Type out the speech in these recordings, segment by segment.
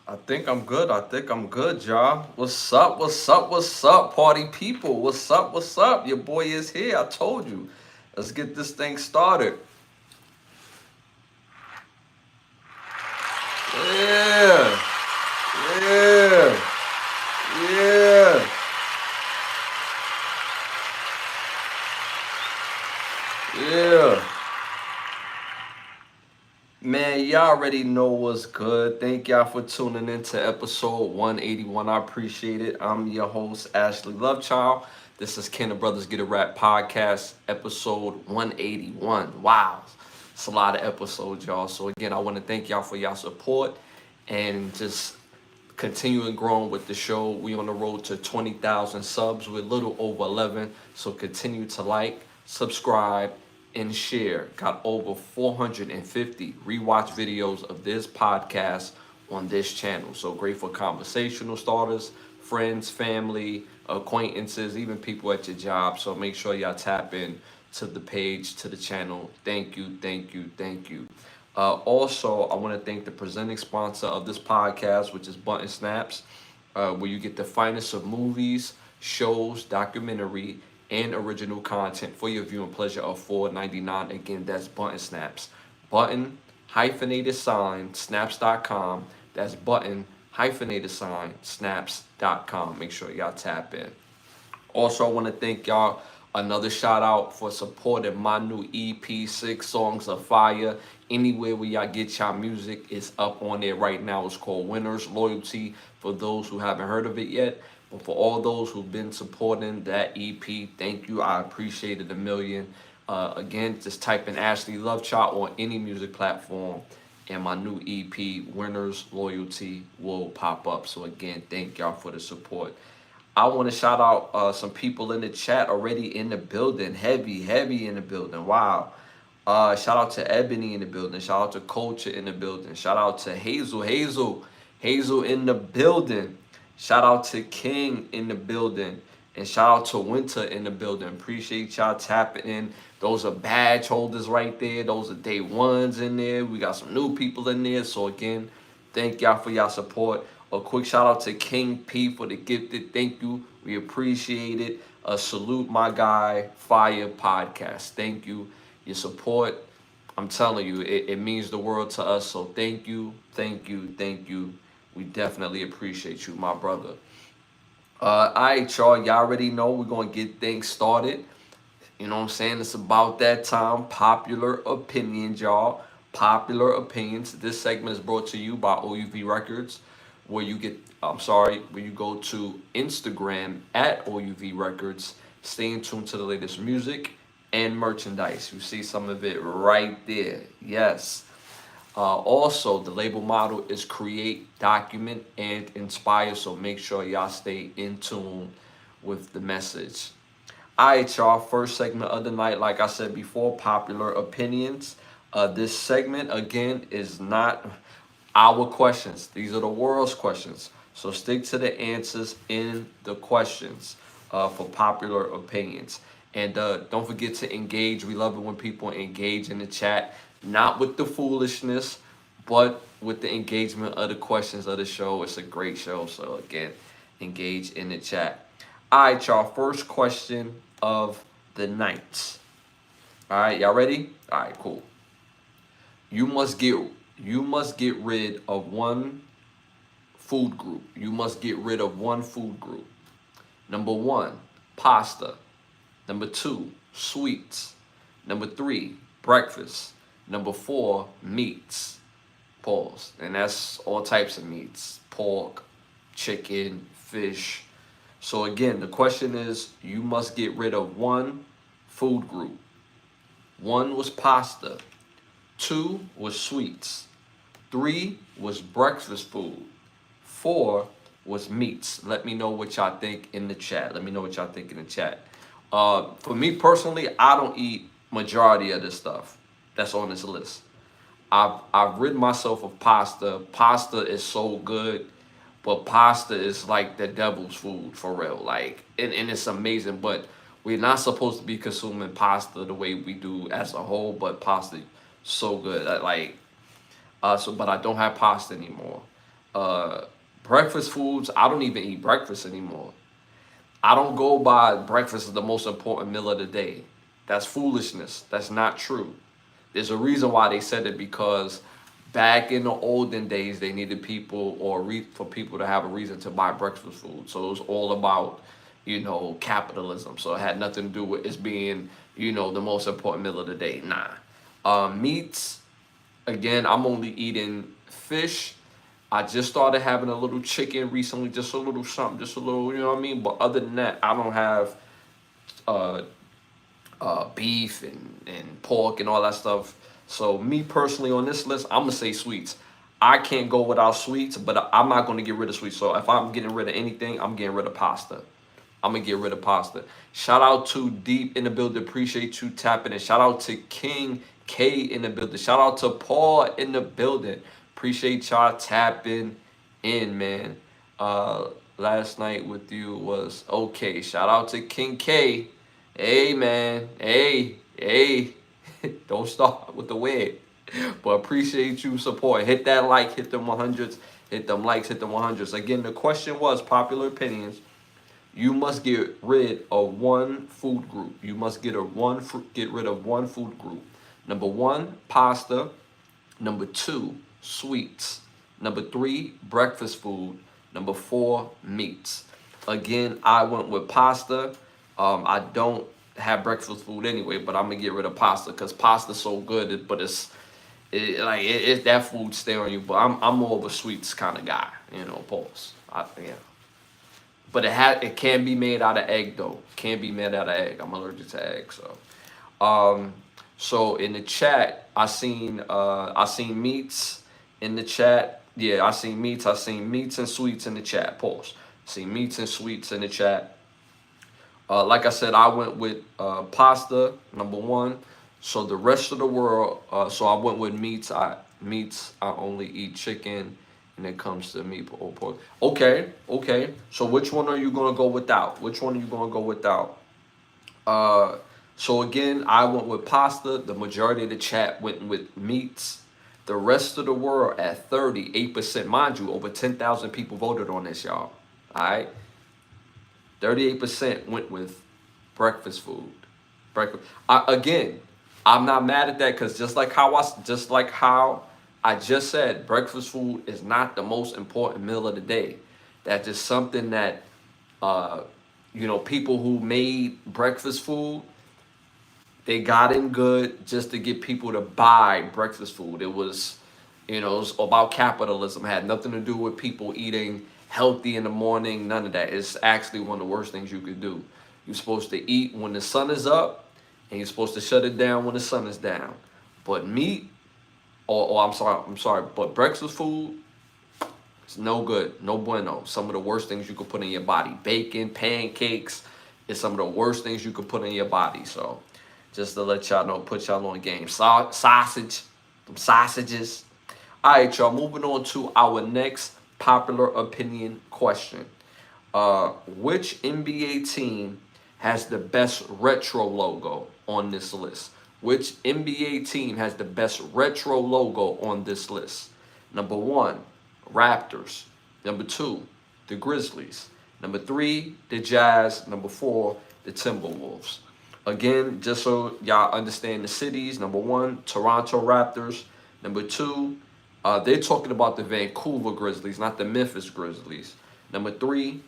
I think I'm good. I think I'm good, y'all. What's up? What's up? What's up, party people? What's up? What's up? Your boy is here. I told you. Let's get this thing started. Yeah. Yeah. Yeah. Yeah. Man, y'all already know what's good. Thank y'all for tuning in to episode 181. I appreciate it. I'm your host, Ashley Lovechild. This is Ken and Brothers Get a Rap podcast, episode 181. Wow. It's a lot of episodes, y'all. So, again, I want to thank y'all for y'all support and just continuing growing with the show. We on the road to 20,000 subs. We're a little over 11. So continue to like, subscribe, and share. Got over 450 rewatch videos of this podcast on this channel. So great for conversational starters, friends, family, acquaintances, even people at your job. So make sure y'all tap in to the page, to the channel. Thank you, thank you, thank you. Also, I want to thank the presenting sponsor of this podcast, which is Button Snaps, where you get the finest of movies, shows, documentary, and original content for your viewing pleasure of $4.99. Again, that's Button Snaps. Button hyphenated sign snaps.com. That's button hyphenated sign snaps.com. Make sure y'all tap in. Also, I want to thank y'all. Another shout out for supporting my new EP, Six Songs of Fire. Anywhere where y'all get y'all music is up on there right now. It's called Winners Loyalty for those who haven't heard of it yet. But for all those who've been supporting that EP, thank you. I appreciate it a million. Again, just type in Ashley Lovechild on any music platform, and my new EP, Winners Loyalty, will pop up. So again, thank y'all for the support. I want to shout out some people in the chat already in the building. Heavy in the building. Wow. Shout out to Ebony in the building. Shout out to Culture in the building. Shout out to Hazel in the building. Shout out to King in the building. And shout out to Winter in the building. Appreciate y'all tapping in. Those are badge holders right there. Those are day ones in there. We got some new people in there. So again, thank y'all for y'all support. A quick shout out to King P for the gifted. Thank you. We appreciate it. Salute my guy, Fire Podcast. Thank you. Your support, I'm telling you, it means the world to us. So thank you, thank you, thank you. We definitely appreciate you, my brother. All right, y'all already know we're going to get things started. You know what I'm saying? It's about that time. Popular opinions, y'all. Popular opinions. This segment is brought to you by OUV Records, where you get, where you go to Instagram at OUV Records. Stay in tune to the latest music and merchandise. You see some of it right there. Yes. Also, the label model is create, document, and inspire. So make sure y'all stay in tune with the message. All right, y'all. First segment of the night, like I said before, popular opinions. This segment, again, is not our questions. These are the world's questions. So stick to the answers in the questions for popular opinions. And don't forget to engage. We love it when people engage in the chat, not with the foolishness, but with the engagement of the questions of the show. It's a great show. So again, engage in the chat. All right, y'all. First question of the night. All right, y'all ready? All right, cool. You must get you must get rid of one food group. You must get rid of one food group. Number one, pasta. Number two, sweets. Number three, breakfast. Number four, meats. Pause. And that's all types of meats: pork, chicken, fish. So again, the question is you must get rid of one food group. One was pasta. Two was sweets. Three was breakfast food. Four was meats. Let me know what y'all think in the chat. Let me know what y'all think in the chat. For me personally, I don't eat majority of this stuff that's on this list. I've rid myself of pasta. Pasta is so good, but pasta is like the devil's food for real. Like, and it's amazing, but we're not supposed to be consuming pasta the way we do as a whole. But pasta, so good. But I don't have pasta anymore. Breakfast foods, I don't even eat breakfast anymore. I don't go by breakfast is the most important meal of the day. That's foolishness. That's not true. There's a reason why they said it, because back in the olden days, they needed people for people to have a reason to buy breakfast food. So it was all about, capitalism. So it had nothing to do with it being, the most important meal of the day. Nah. Meats, again, I'm only eating fish. I just started having a little chicken recently, just a little something, just a little, you know what I mean? But other than that, I don't have uh, beef and pork and all that stuff. So me personally on this list, I'm gonna say sweets. I can't go without sweets, but I'm not gonna get rid of sweets. So if I'm getting rid of anything, I'm getting rid of pasta. I'm gonna get rid of pasta. Shout out to Deep in the building. Appreciate you tapping in. Shout out to King K in the building. Shout out to Paul in the building. Appreciate y'all tapping in, man. Last night with you was okay. Shout out to King K. Hey, man. Hey. Don't start with the wig. But appreciate you support. Hit that like, hit them 100s, hit them likes, hit them 100s. Again, the question was popular opinions. You must get rid of one food group. You must get rid of one food group. Number 1, pasta. Number 2, sweets. Number 3, breakfast food. Number 4, meats. Again, I went with pasta. I don't have breakfast food anyway, but I'm gonna get rid of pasta because pasta's so good. But that food stay on you. But I'm more of a sweets kind of guy, pause. Yeah. But it can be made out of egg though. Can be made out of egg. I'm allergic to egg, so in the chat, I seen meats in the chat. Yeah, I seen meats and sweets in the chat. Pause. See meats and sweets in the chat. Like I said, I went with pasta, number 1. So the rest of the world, so I went with meats. I only eat chicken, and it comes to meat or pork. Okay. So which one are you gonna go without? So again, I went with pasta. The majority of the chat went with meats. The rest of the world at 38%. Mind you, over 10,000 people voted on this, y'all. All right. 38% went with breakfast food. Again, I'm not mad at that because just like how I just said, breakfast food is not the most important meal of the day. That's just something that people who made breakfast food, they got in good just to get people to buy breakfast food. It was about capitalism. It had nothing to do with people eating healthy in the morning, none of that. It's actually one of the worst things you could do. You're supposed to eat when the sun is up, and you're supposed to shut it down when the sun is down. But meat, I'm sorry, but breakfast food, it's no good, no bueno. Some of the worst things you could put in your body. Bacon, pancakes, is some of the worst things you could put in your body. So just to let y'all know, put y'all on game. Sausage, some sausages. All right, y'all, moving on to our next popular opinion question. Which NBA team has the best retro logo on this list? Which NBA team has the best retro logo on this list? Number 1, Raptors. Number 2, the Grizzlies. Number 3, the Jazz. Number 4, the Timberwolves. Again, just so y'all understand the cities. Number 1, Toronto Raptors. Number 2, they're talking about the Vancouver Grizzlies, not the Memphis Grizzlies. Number 3,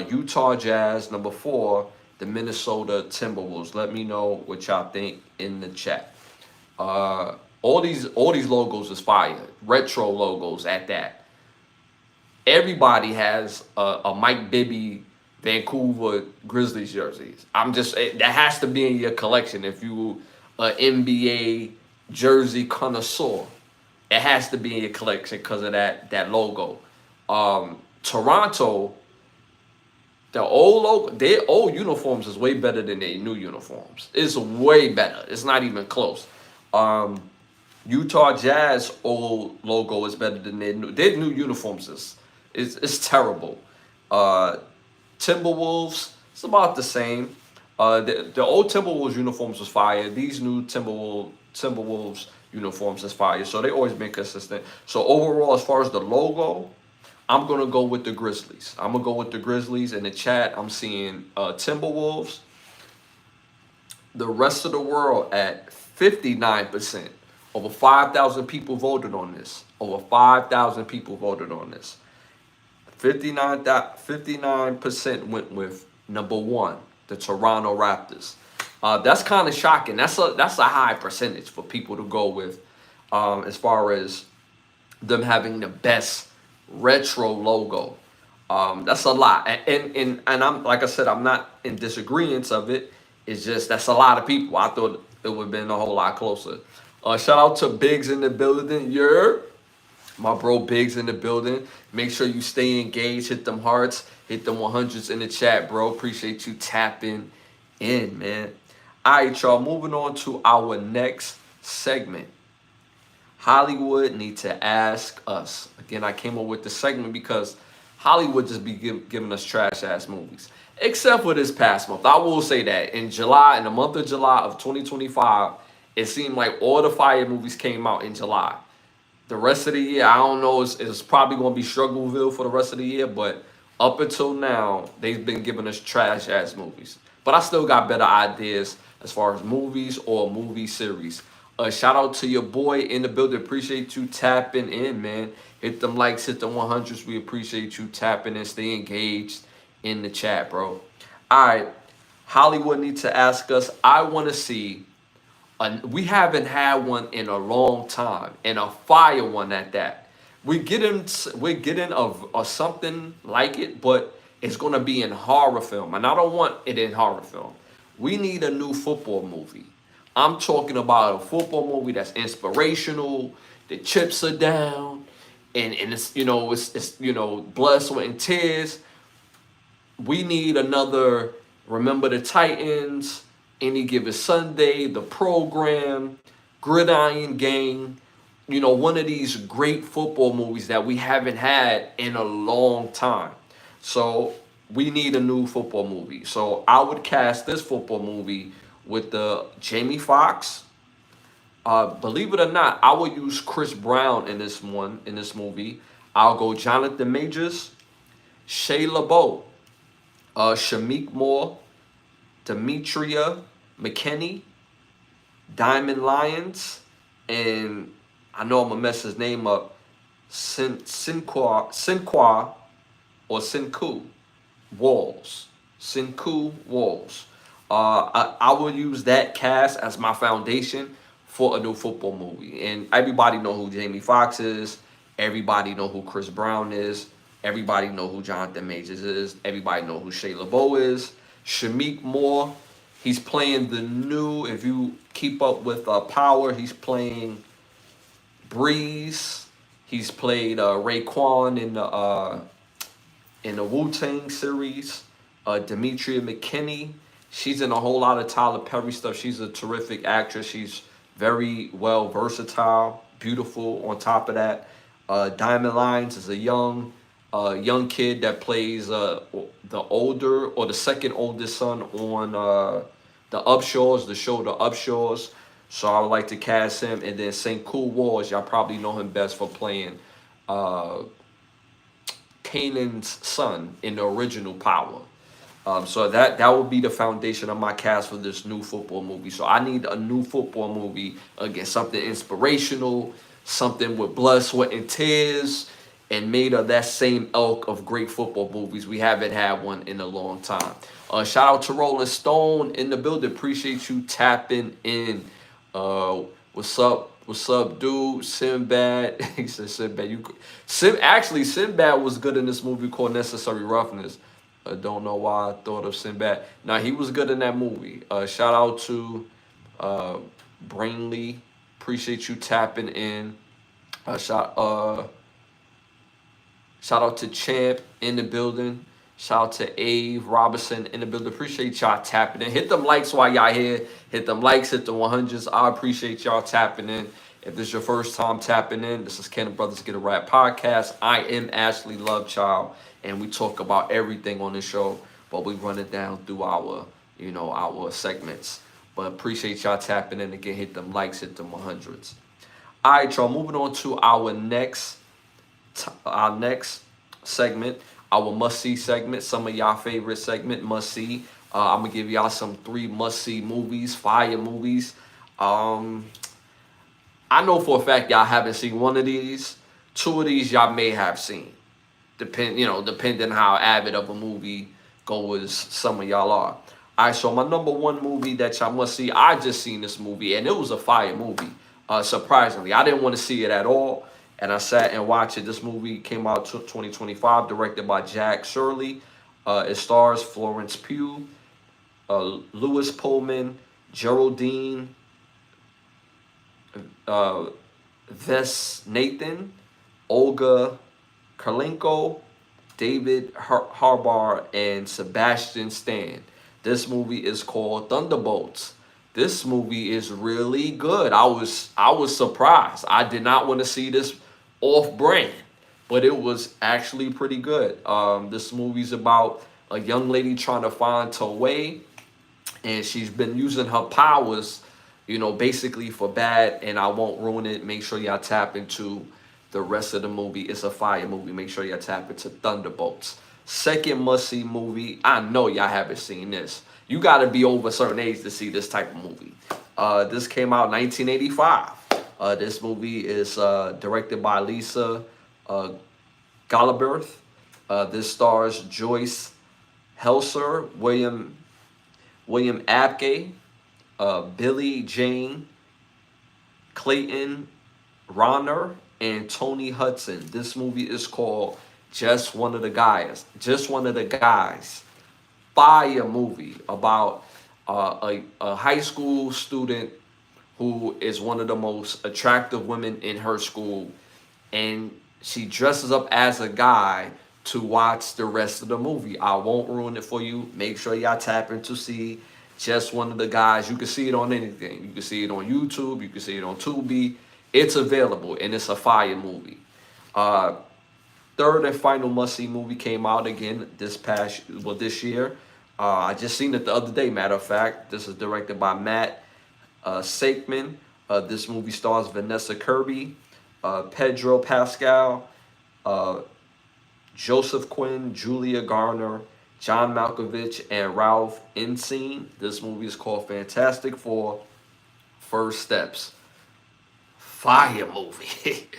Utah Jazz. Number 4, the Minnesota Timberwolves. Let me know what y'all think in the chat. All these logos is fire. Retro logos at that. Everybody has a Mike Bibby Vancouver Grizzlies jerseys. That has to be in your collection if you an NBA jersey connoisseur. It has to be in your collection because of that logo. Toronto, the old logo, their old uniforms is way better than their new uniforms. It's way better. It's not even close. Utah Jazz old logo is better than their new uniforms is terrible. Timberwolves, it's about the same. The old Timberwolves uniforms was fire. These new Timberwolves uniforms is fire. So they always been consistent. So overall, as far as the logo, I'm gonna go with the Grizzlies. I'm gonna go with the Grizzlies. In the chat, I'm seeing Timberwolves. The rest of the world at 59%. Over 5,000 people voted on this. Over 5,000 people voted on this. 59% went with number one, the Toronto Raptors. That's kind of shocking. That's a high percentage for people to go with, as far as them having the best retro logo. That's a lot, and I'm, like I said, I'm not in disagreement of it. It's just that's a lot of people. I thought it would have been a whole lot closer. Shout out to Biggs in the building. Yeah, my bro Biggs in the building. Make sure you stay engaged. Hit them hearts. Hit them 100s in the chat, bro. Appreciate you tapping in, man. All right, y'all. Moving on to our next segment. Hollywood Need to Ask Us. Again, I came up with the segment because Hollywood just be giving us trash ass movies. Except for this past month. I will say that in the month of July of 2025, it seemed like all the fire movies came out in July. The rest of the year, I don't know, it's probably going to be Struggleville for the rest of the year, but up until now, they've been giving us trash ass movies. But I still got better ideas as far as movies or movie series. Shout out to your boy in the building. Appreciate you tapping in, man. Hit them likes, hit the 100s. We appreciate you tapping in. Stay engaged in the chat, bro. All right. Hollywood Need to Ask Us. I want to see, we haven't had one in a long time, and a fire one at that. We're getting of something like it, but it's going to be in horror film. And I don't want it in horror film. We need a new football movie. I'm talking about a football movie that's inspirational. The chips are down, and it's blood, sweat, and tears. We need another Remember the Titans, Any Given Sunday, The Program, Gridiron Gang. One of these great football movies that we haven't had in a long time. So we need a new football movie. So I would cast this football movie with the Jamie Foxx. Believe it or not, I will use Chris Brown in this movie. I'll go Jonathan Majors, Shea LaBeouf, Shamik Moore, Demetria McKinney, Diamond Lyons, and I know I'm gonna mess his name up, Sinqua or Sinku Walls. Sinku Walls. I will use that cast as my foundation for a new football movie. And everybody know who Jamie Foxx is. Everybody know who Chris Brown is. Everybody know who Jonathan Majors is. Everybody know who Shea LaBeouf is. Shamik Moore, he's playing the new, if you keep up with Power, he's playing Breeze. He's played Raekwon in the Wu-Tang series. Demetria McKinney, she's in a whole lot of Tyler Perry stuff. She's a terrific actress. She's very well versatile, beautiful on top of that. Diamond Lyons is a young kid that plays the older or the second oldest son on the Upshaws, the show The Upshaws. So I would like to cast him. And then St. Cool Wars, y'all probably know him best for playing Kanan's son in the original Power. So that would be the foundation of my cast for this new football movie. So I need a new football movie, again, something inspirational, something with blood, sweat, and tears, and made of that same ilk of great football movies. We haven't had one in a long time. Shout out to Rolling Stone in the building. Appreciate you tapping in. What's up? What's up, dude? Sinbad. He said Sinbad. Sinbad was good in this movie called Necessary Roughness. I don't know why I thought of Sinbad. Now, he was good in that movie. Shout out to Brainly. Appreciate you tapping in. Shout out to Champ in the building. Shout out to Ave Robinson in the building. Appreciate y'all tapping in. Hit them likes while y'all here. Hit them likes, hit the 100s. I appreciate y'all tapping in. If this is your first time tapping in, this is Ken and Brothers Get a Rap podcast. I am Ashley Lovechild, and we talk about everything on this show, but we run it down through our segments. But appreciate y'all tapping in again. Hit them likes, hit them 100s. All right, y'all. Moving on to our next segment, our must-see segment, some of y'all favorite segment, must-see. I'm gonna give y'all some 3 must-see movies, fire movies. Um, I know for a fact y'all haven't seen one of these. 2 of these y'all may have seen. Depending how avid of a movie goers some of y'all are. All right, so my number 1 movie that y'all must see, I just seen this movie and it was a fire movie. Surprisingly, I didn't want to see it at all, and I sat and watched it. This movie came out 2025, directed by Jack Shirley. It stars Florence Pugh, Lewis Pullman, Geraldine uh, Nathan, Olga Karlenko, David Harbour, and Sebastian Stan. This movie is called Thunderbolts. This movie is really good. I was surprised. I did not want to see this off brand, but it was actually pretty good. This movie's about a young lady trying to find her way, and she's been using her powers, basically for bad. And I won't ruin it. Make sure y'all tap into the rest of the movie. It's a fire movie. Make sure y'all tap into Thunderbolts. Second must-see movie. I know y'all haven't seen this. You got to be over a certain age to see this type of movie. This came out in 1985. This movie is directed by Lisa Galabirth. This stars Joyce Helser, William Abke, Billy Jane, Clayton Ronner, and Tony Hudson. This movie is called Just One of the Guys. Just One of the Guys. Fire movie about a high school student who is one of the most attractive women in her school, and she dresses up as a guy to watch the rest of the movie. I won't ruin it for you. Make sure y'all tap in to see Just One of the Guys. You can see it on anything. You can see it on YouTube. You can see it on Tubi. It's available, and it's a fire movie. Third and final must-see movie came out again this year. I just seen it the other day, matter of fact. This is directed by Matt Sakeman. This movie stars Vanessa Kirby, Pedro Pascal, Joseph Quinn, Julia Garner, John Malkovich, and Ralph Ineson. This movie is called Fantastic Four: First Steps. Fire movie.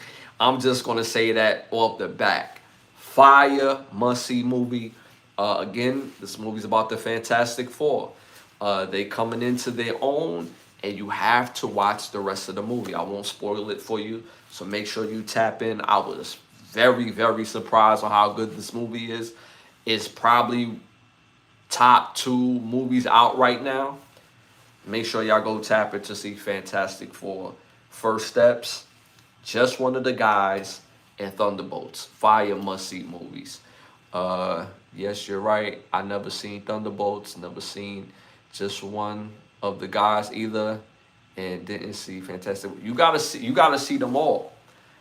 I'm just going to say that off the back. Fire, must-see movie. Again, this movie's about the Fantastic Four. They coming into their own, and you have to watch the rest of the movie. I won't spoil it for you, so make sure you tap in. I was very, very surprised on how good this movie is. It's probably top 2 movies out right now. Make sure y'all go tap it to see Fantastic Four: First Steps, Just One of the Guys, and Thunderbolts. Fire must-see movies. Yes, you're right. I never seen Thunderbolts, never seen Just One of the Guys either, and didn't see Fantastic. You gotta see them all.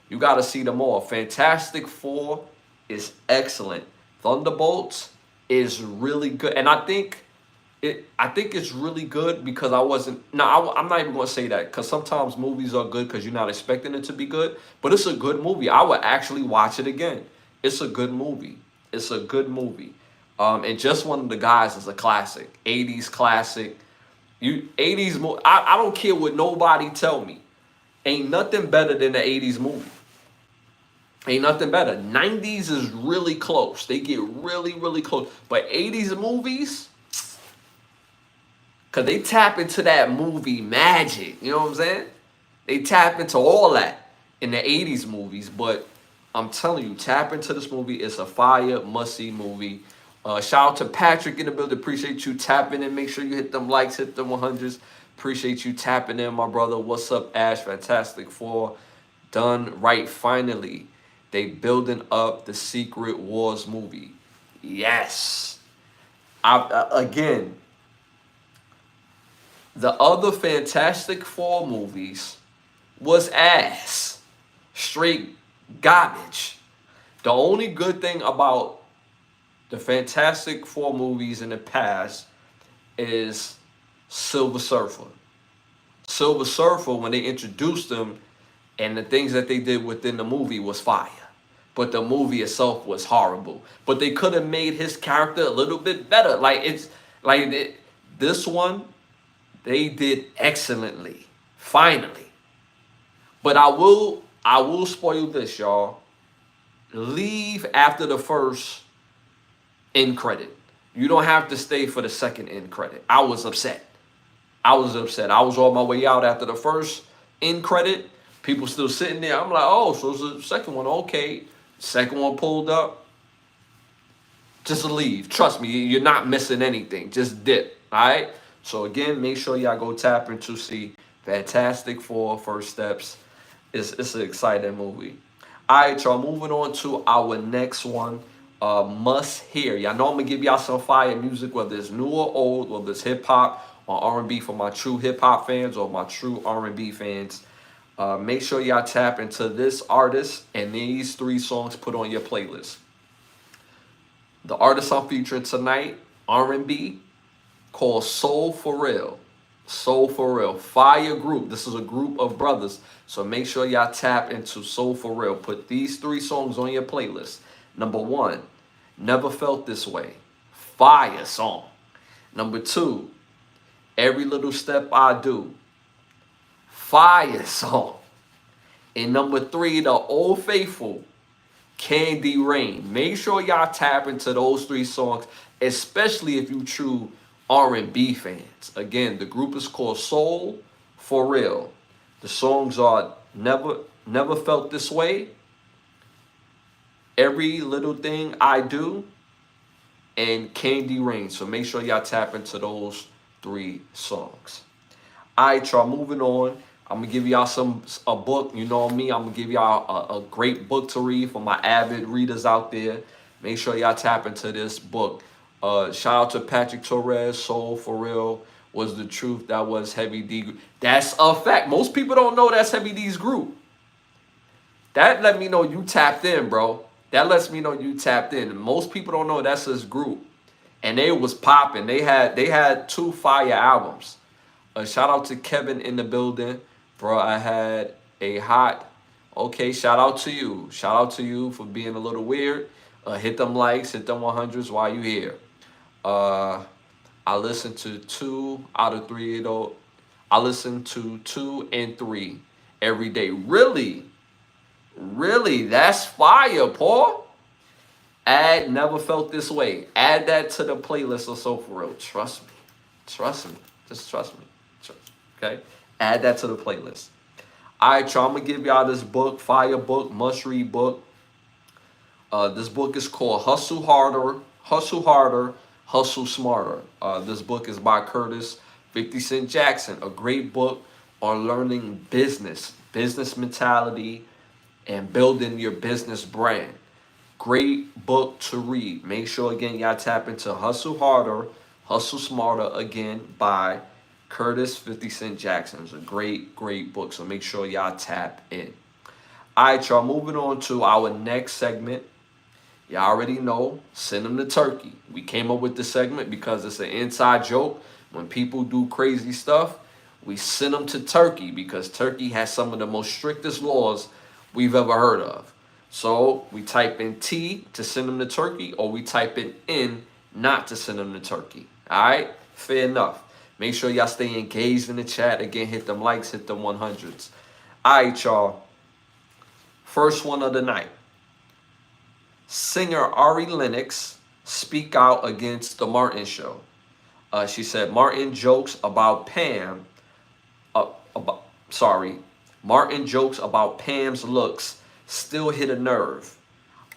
You gotta see them all. Fantastic Four is excellent. Thunderbolts is really good, and I think it's really good because I'm not even gonna say that, because sometimes movies are good because you're not expecting it to be good, but it's a good movie. I would actually watch it again. It's a good movie. It's a good movie. And Just One of the Guys is a classic, 80s classic. I don't care what nobody tell me. Ain't nothing better than the 80s movie. Ain't nothing better. 90s is really close. They get really, really close. But 80s movies, because they tap into that movie magic. You know what I'm saying? They tap into all that in the 80s movies. But I'm telling you, tap into this movie. It's a fire, must-see movie. Shout out to Patrick in the building. Appreciate you tapping in. Make sure you hit them likes, hit them 100s. Appreciate you tapping in, my brother. What's up, Ash? Fantastic Four. Done right, finally. They building up the Secret Wars movie. Yes. Again, the other Fantastic Four movies was ass. Straight garbage. The only good thing about the Fantastic Four movies in the past is Silver Surfer. Silver Surfer, when they introduced them and the things that they did within the movie, was fire. but the movie itself was horrible. But they could have made his character a little bit better. Like it's like this one, they did excellently. Finally. But I will spoil this, y'all. Leave after the first end credit. You don't have to stay for the second end credit. I was upset. I was upset. I was on my way out after the first end credit. People still sitting there. I'm like, oh, so it's the second one. Okay. Second one pulled up. Just leave. Trust me, you're not missing anything. Just dip. All right? So again, make sure y'all go tap into see Fantastic Four First Steps. It's an exciting movie. All right, y'all. Moving on to our next one. Must hear. Y'all know I'm gonna give y'all some fire music, whether it's new or old, whether it's hip hop or R&B for my true hip hop fans or my true R&B fans. Make sure y'all tap into this artist and these 3 songs put on your playlist. The artist I'm featuring tonight, R&B, called Soul For Real. Soul For Real. Fire group. This is a group of brothers. So make sure y'all tap into Soul For Real. Put these 3 songs on your playlist. Number 1, Never Felt This Way. Fire song. Number 2, Every Little Step I Do. Fire song. And number 3, The Old Faithful, Candy Rain. Make sure y'all tap into those 3 songs, especially if you true R&B fans. Again, the group is called Soul For Real. The songs are Never Felt This Way, Every Little Thing I Do, and Candy Rain. So make sure y'all tap into those 3 songs. All right, y'all, moving on. I'm going to give y'all a book. You know me, I'm going to give y'all a great book to read for my avid readers out there. Make sure y'all tap into this book. Shout out to Patrick Torres, Soul For Real, Was the Truth. That was Heavy D. That's a fact. Most people don't know that's Heavy D's group. That let me know you tapped in, bro. That lets me know you tapped in. Most people don't know that's his group. And they was popping. They had 2 fire albums. Shout out to Kevin in the building. Bro, I had a hot... Okay, shout out to you. Shout out to you for being a little weird. Hit them likes, hit them 100s while you here. I listened to 2 out of 3 though. I listen to 2 and 3 every day. Really? Really? That's fire, Paul. Add Never Felt This Way. Add that to the playlist of Soul For Real. Trust me. Trust me. Just trust me. Okay? Add that to the playlist. All right, y'all. I'm going to give y'all this book, fire book, must-read book. This book is called Hustle Harder, Hustle Smarter. This book is by Curtis 50 Cent Jackson. A great book on learning business mentality, and building your business brand. Great book to read. Make sure, again, y'all tap into Hustle Harder, Hustle Smarter, again, by Curtis 50 Cent Jackson. It's a great book, so make sure y'all tap in. All right, y'all, moving on to our next segment. Y'all already know, send them to Turkey. We came up with this segment because it's an inside joke. When people do crazy stuff, we send them to Turkey because Turkey has some of the most strictest laws we've ever heard of. So we type in T to send them to Turkey, or we type in N not to send them to Turkey. All right? Fair enough. Make sure y'all stay engaged in the chat. Again, hit them likes, hit them 100s. All right, y'all. First one of the night. Singer Ari Lennox speak out against the Martin show. She said Martin jokes about Martin jokes about Pam's looks still hit a nerve.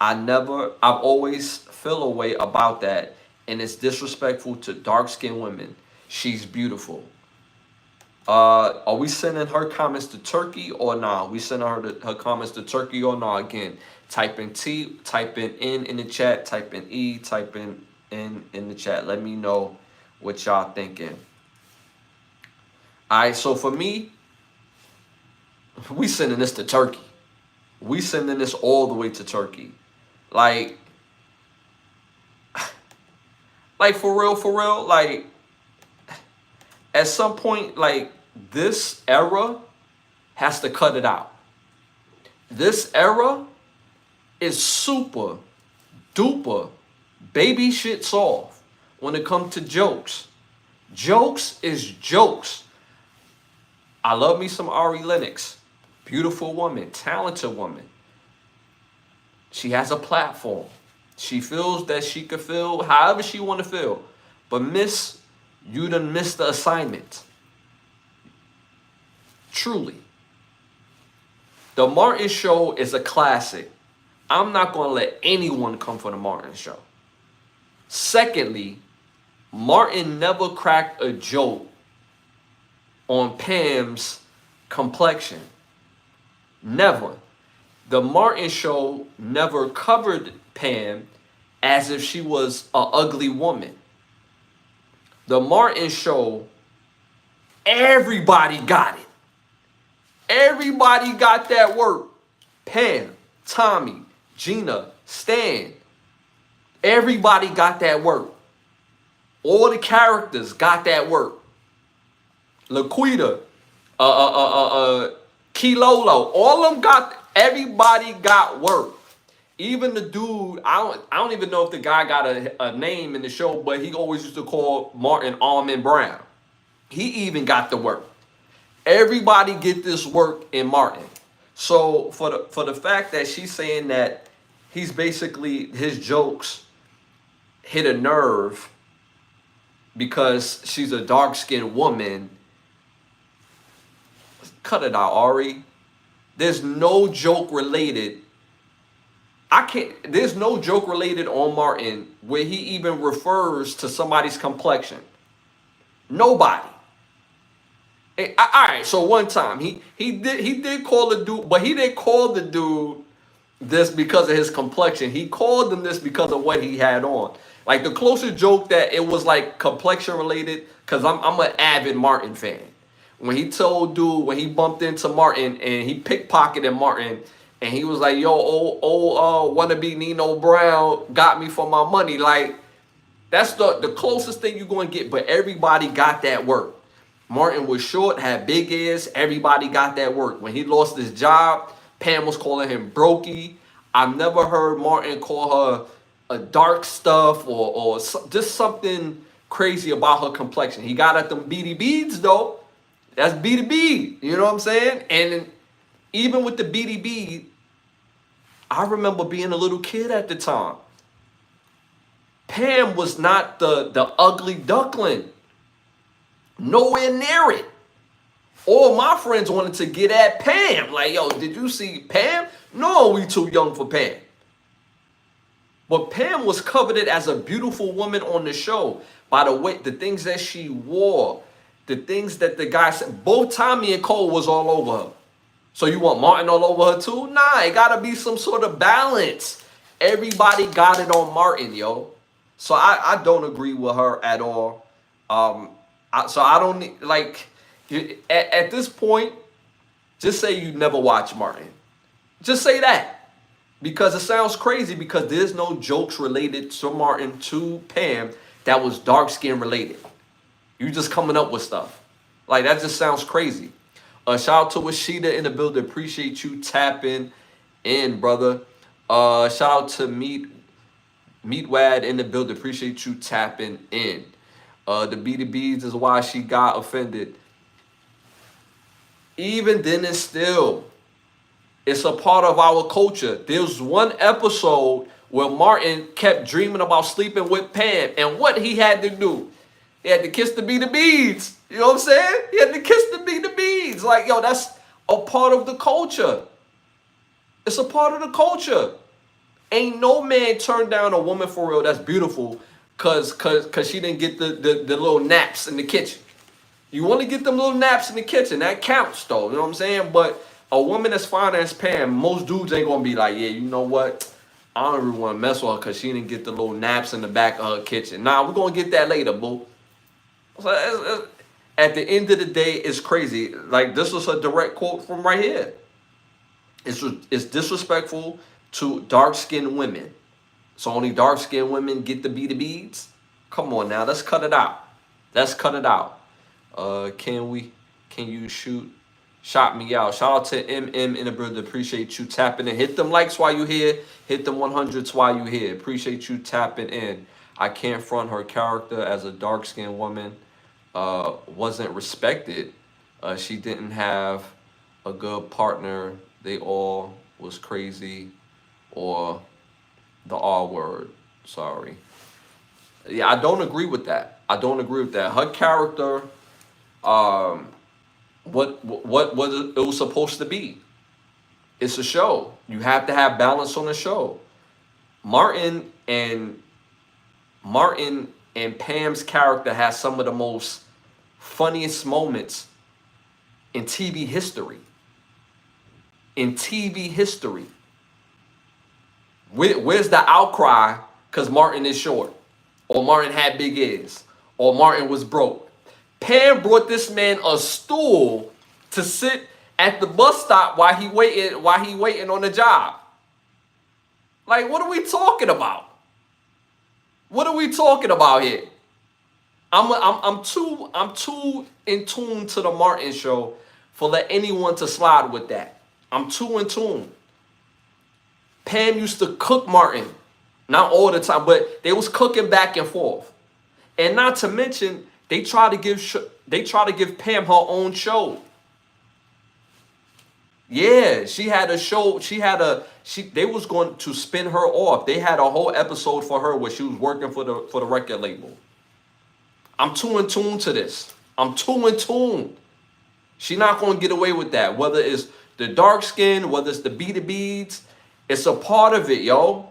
I've always feel a way about that, and it's disrespectful to dark-skinned women. She's beautiful. Are we sending her comments to Turkey or nah? We sending her comments to Turkey or nah? Again, type in T, type in N in the chat, type in E, type in N in the chat. Let me know what y'all thinking. All right, so for me, we sending this to Turkey. We sending this all the way to Turkey. Like for real, like at some point, like this era has to cut it out. This era is super duper baby shit soft when it comes to jokes. Jokes is jokes. I love me some Ari Lennox. Beautiful woman, talented woman. She has a platform. She feels that she could feel however she want to feel. But miss, you done missed the assignment. Truly. The Martin Show is a classic. I'm not going to let anyone come for the Martin Show. Secondly, Martin never cracked a joke on Pam's complexion. Never. The Martin Show never covered Pam as if she was an ugly woman. The Martin Show, everybody got it. Everybody got that work. Pam, Tommy, Gina, Stan. Everybody got that work. All the characters got that work. Laquita, Kilolo, all of them got. Everybody got work. Even the dude, I don't even know if the guy got a name in the show, but he always used to call Martin Almond Brown. He even got the work. Everybody get this work in Martin. So for the fact that she's saying that he's basically, his jokes hit a nerve because she's a dark-skinned woman, cut it out, Ari. There's no joke related. There's no joke related on Martin where he even refers to somebody's complexion. Nobody. All right, so one time he did call the dude, but he didn't call the dude this because of his complexion. He called him this because of what he had on. Like the closest joke that it was like complexion related, because I'm an avid Martin fan. When he told dude, when he bumped into Martin and he pickpocketed Martin, and he was like, yo, wannabe Nino Brown got me for my money. Like, that's the closest thing you're going to get, but everybody got that work. Martin was short, had big ears, everybody got that work. When he lost his job, Pam was calling him brokey. I've never heard Martin call her a dark stuff or just something crazy about her complexion. He got at them beady beads, though. That's B2B, you know what I'm saying? And even with the BDB, I remember being a little kid at the time. Pam was not the ugly duckling. Nowhere near it. All my friends wanted to get at Pam. Like, yo, did you see Pam? No, we too young for Pam. But Pam was coveted as a beautiful woman on the show by the way, the things that she wore, the things that the guy said. Both Tommy and Cole was all over her. So you want Martin all over her too? Nah, it gotta be some sort of balance. Everybody got it on Martin, yo. So I don't agree with her at all. So I don't need, like, at this point, just say you never watched Martin. Just say that. Because it sounds crazy because there's no jokes related to Martin to Pam that was dark skin related. You just coming up with stuff. Like, that just sounds crazy. Shout out to Washida in the building. Appreciate you tapping in, brother. Shout out to Meatwad in the building. Appreciate you tapping in. The B2Bs is why she got offended. Even then and still, it's a part of our culture. There's one episode where Martin kept dreaming about sleeping with Pam. And what he had to do? He had to kiss the B2Bs. You know what I'm saying? He had to kiss the B2Bs. Like, yo, that's a part of the culture. It's a part of the culture. Ain't no man turned down a woman for real that's beautiful cause she didn't get the little naps in the kitchen. You want to get them little naps in the kitchen. That counts, though. You know what I'm saying? But a woman as fine as Pam, most dudes ain't going to be like, yeah, you know what? I don't really want to mess with her because she didn't get the little naps in the back of her kitchen. Nah, we're going to get that later, boo. So at the end of the day, it's crazy. Like, this was a direct quote from right here. It's disrespectful to dark-skinned women. So only dark-skinned women get the B2Bs? Come on now, let's cut it out. Let's cut it out. Can you shoot Shot me out. Shout out to MM in the building. Appreciate you tapping in. Hit them likes while you here. Hit them 100s while you here. Appreciate you tapping in. I can't front her character as a dark-skinned woman. Wasn't respected. She didn't have a good partner. They all was crazy, or the R word. Sorry. Yeah, I don't agree with that. I don't agree with that. Her character, what it was supposed to be. It's a show. You have to have balance on the show. Martin and Pam's character has some of the most funniest moments in TV history. In TV history. Where's the outcry because Martin is short, or Martin had big ears, or Martin was broke? Pam brought this man a stool to sit at the bus stop while he waiting on the job. Like, what are we talking about? What are we talking about here? I'm too in tune to the Martin show for let anyone to slide with that. I'm too in tune. Pam used to cook Martin, not all the time, but they was cooking back and forth. And not to mention, they try to give Pam her own show. Yeah, she had a show. They was going to spin her off. They had a whole episode for her where she was working for the record label. I'm too in tune to this. I'm too in tune. She not going to get away with that. Whether it's the dark skin, whether it's the beaded beads, it's a part of it, yo.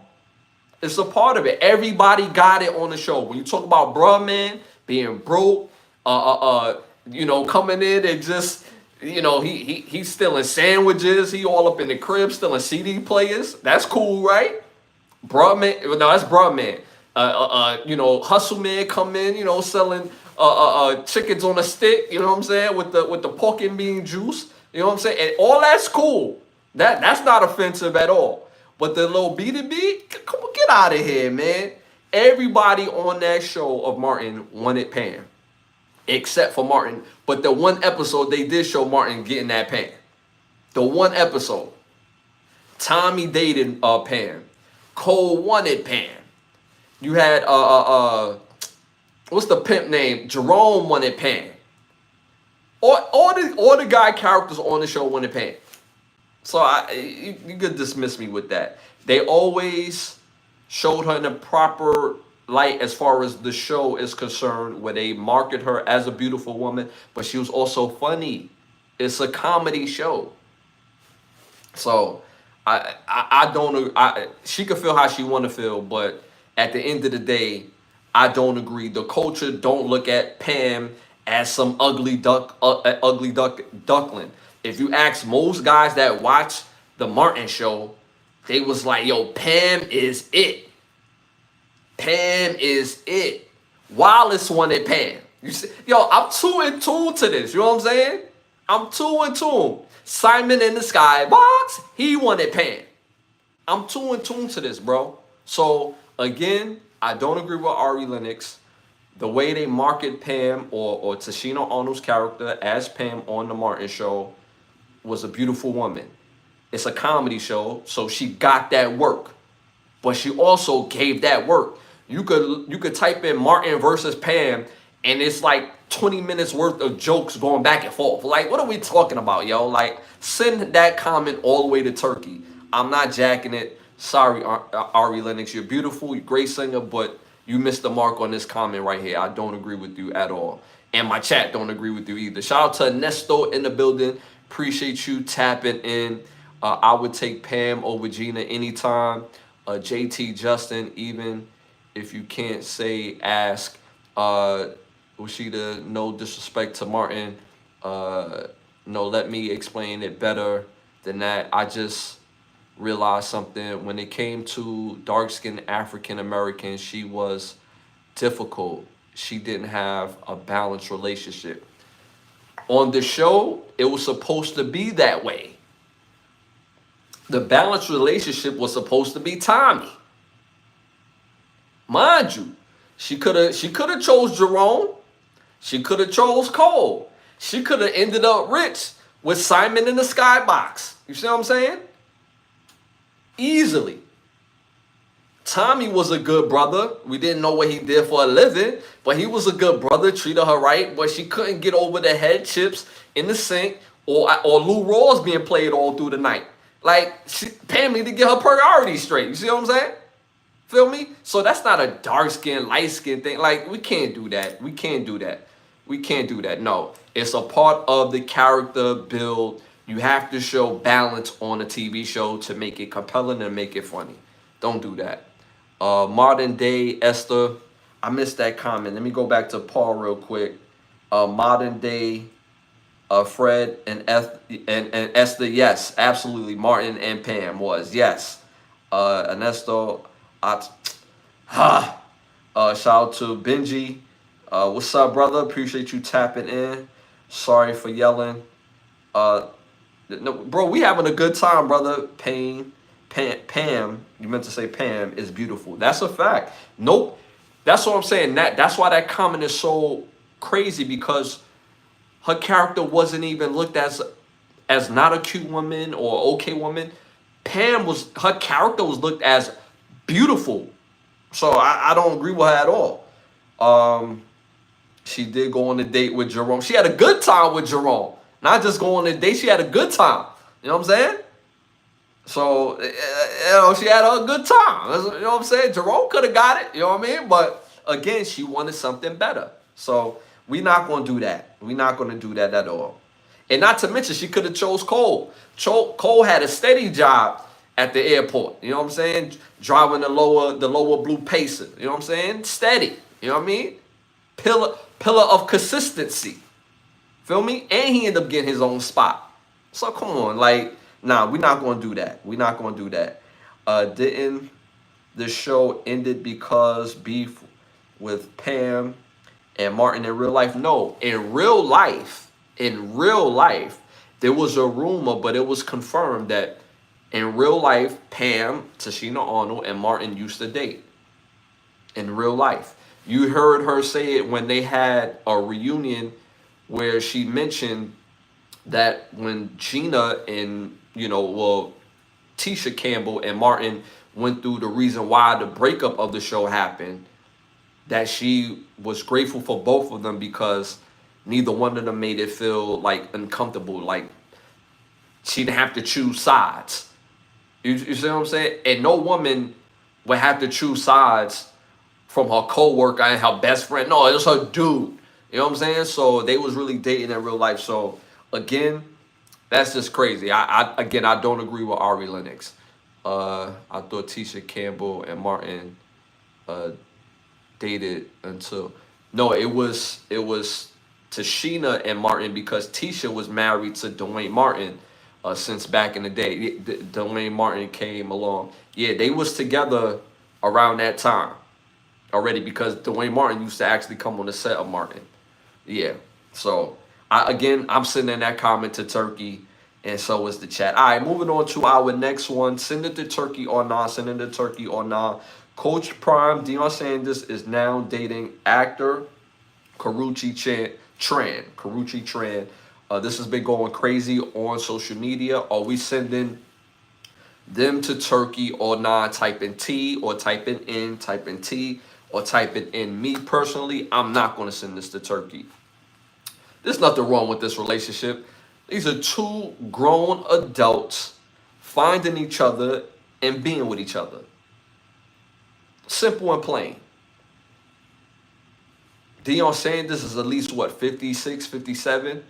It's a part of it. Everybody got it on the show. When you talk about bruh man being broke, coming in and just, he's stealing sandwiches. He all up in the crib stealing CD players. That's cool, right? Bruh man, no, that's bruh man. Hustle man come in, selling chickens on a stick. You know what I'm saying, with the pork and bean juice. You know what I'm saying, and all that's cool. That's not offensive at all. But the little B2B, come on, get out of here, man. Everybody on that show of Martin wanted Pam, except for Martin. But the one episode they did show Martin getting that Pam. The one episode. Tommy dated Pam. Cole wanted Pam. You had what's the pimp name? Jerome wanted Pam. All the guy characters on the show wanted Pam. So you could dismiss me with that. They always showed her in the proper light as far as the show is concerned, where they market her as a beautiful woman, but she was also funny. It's a comedy show. So I don't. She could feel how she want to feel, but at the end of the day, I don't agree. The culture don't look at Pam as some ugly duckling. If you ask most guys that watch the Martin show, they was like, yo, Pam is it. Pam is it. Wallace wanted Pam. You see, yo, I'm too in tune to this. You know what I'm saying? I'm too in tune. Simon in the Skybox, he wanted Pam. I'm too in tune to this, bro. So, again, I don't agree with Ari Lennox. The way they market Pam or Tashina Arnold's character as Pam on the Martin show was a beautiful woman. It's a comedy show, so she got that work. But she also gave that work. You could type in Martin versus Pam, and it's like 20 minutes worth of jokes going back and forth. Like, what are we talking about, yo? Like, send that comment all the way to Turkey. I'm not jacking it. Sorry, Ari Lennox. You're beautiful, you're a great singer, but you missed the mark on this comment right here. I don't agree with you at all. And my chat don't agree with you either. Shout out to Nesto in the building. Appreciate you tapping in. I would take Pam over Gina anytime. JT Justin, even if you can't say ask. Rashida, no disrespect to Martin. No, let me explain it better than that. I just realized something. When it came to dark-skinned African Americans, she was difficult. She didn't have a balanced relationship. On the show, it was supposed to be that way. The balanced relationship was supposed to be Tommy. Mind you, she could have chose Jerome. She could have chose Cole. She could have ended up rich with Simon in the Skybox. You see what I'm saying? Easily. Tommy was a good brother. We didn't know what he did for a living, but he was a good brother, treated her right, but she couldn't get over the head chips in the sink or Lou Rawls being played all through the night. Like, Pam need to get her priorities straight. You see what I'm saying? Feel me? So that's not a dark skin, light skin thing. Like, we can't do that. We can't do that. We can't do that. No, it's a part of the character build. You have to show balance on a TV show to make it compelling and make it funny. Don't do that. Modern day Esther, I missed that comment. Let me go back to Paul real quick. Modern day Fred and Esther, yes, absolutely. Martin and Pam was, yes. Ernesto, shout out to Benji. What's up, brother? Appreciate you tapping in. Sorry for yelling. No, bro, we having a good time, brother. Pam, you meant to say Pam is beautiful. That's a fact. Nope. That's what I'm saying. That's why that comment is so crazy, because her character wasn't even looked as not a cute woman or okay woman. Her character was looked as beautiful. So I don't agree with her at all. She did go on a date with Jerome. She had a good time with Jerome. Not just go on a date, she had a good time. You know what I'm saying? So, she had a good time. You know what I'm saying? Jerome could have got it. You know what I mean? But, again, she wanted something better. So, we're not going to do that. We're not going to do that at all. And not to mention, she could have chose Cole. Cole had a steady job at the airport. You know what I'm saying? Driving the lower blue Pacer. You know what I'm saying? Steady. You know what I mean? Pillar of consistency. Feel me? And he ended up getting his own spot. So come on, like, nah, we're not gonna do that. We're not gonna do that. Didn't the show ended because beef with Pam and Martin in real life? No, in real life, there was a rumor, but it was confirmed that in real life, Pam, Tashina Arnold, and Martin used to date. In real life. You heard her say it when they had a reunion where she mentioned that when Gina and, Tisha Campbell and Martin went through the reason why the breakup of the show happened, that she was grateful for both of them because neither one of them made it feel like uncomfortable, like she didn't have to choose sides. You see what I'm saying? And no woman would have to choose sides from her co-worker and her best friend. No, it was her dude. You know what I'm saying? So they was really dating in real life. So again, that's just crazy. I don't agree with Ari Lennox. I thought Tisha Campbell and Martin dated until it was Tashina and Martin, because Tisha was married to Dwayne Martin since back in the day. Dwayne Martin came along. Yeah, they was together around that time already, because Dwayne Martin used to actually come on the set of Martin. Yeah. So, I'm sending that comment to Turkey, and so is the chat. All right, moving on to our next one. Send it to Turkey or not. Send it to Turkey or not. Coach Prime, Deion Sanders is now dating actor Karrueche Tran. This has been going crazy on social media. Are we sending them to Turkey or not? Type in T or type in N, type in T or type it in. Me personally, I'm not going to send this to Turkey. There's nothing wrong with this relationship. These are two grown adults finding each other and being with each other. Simple and plain. Deion Sanders is at least, 56, 57?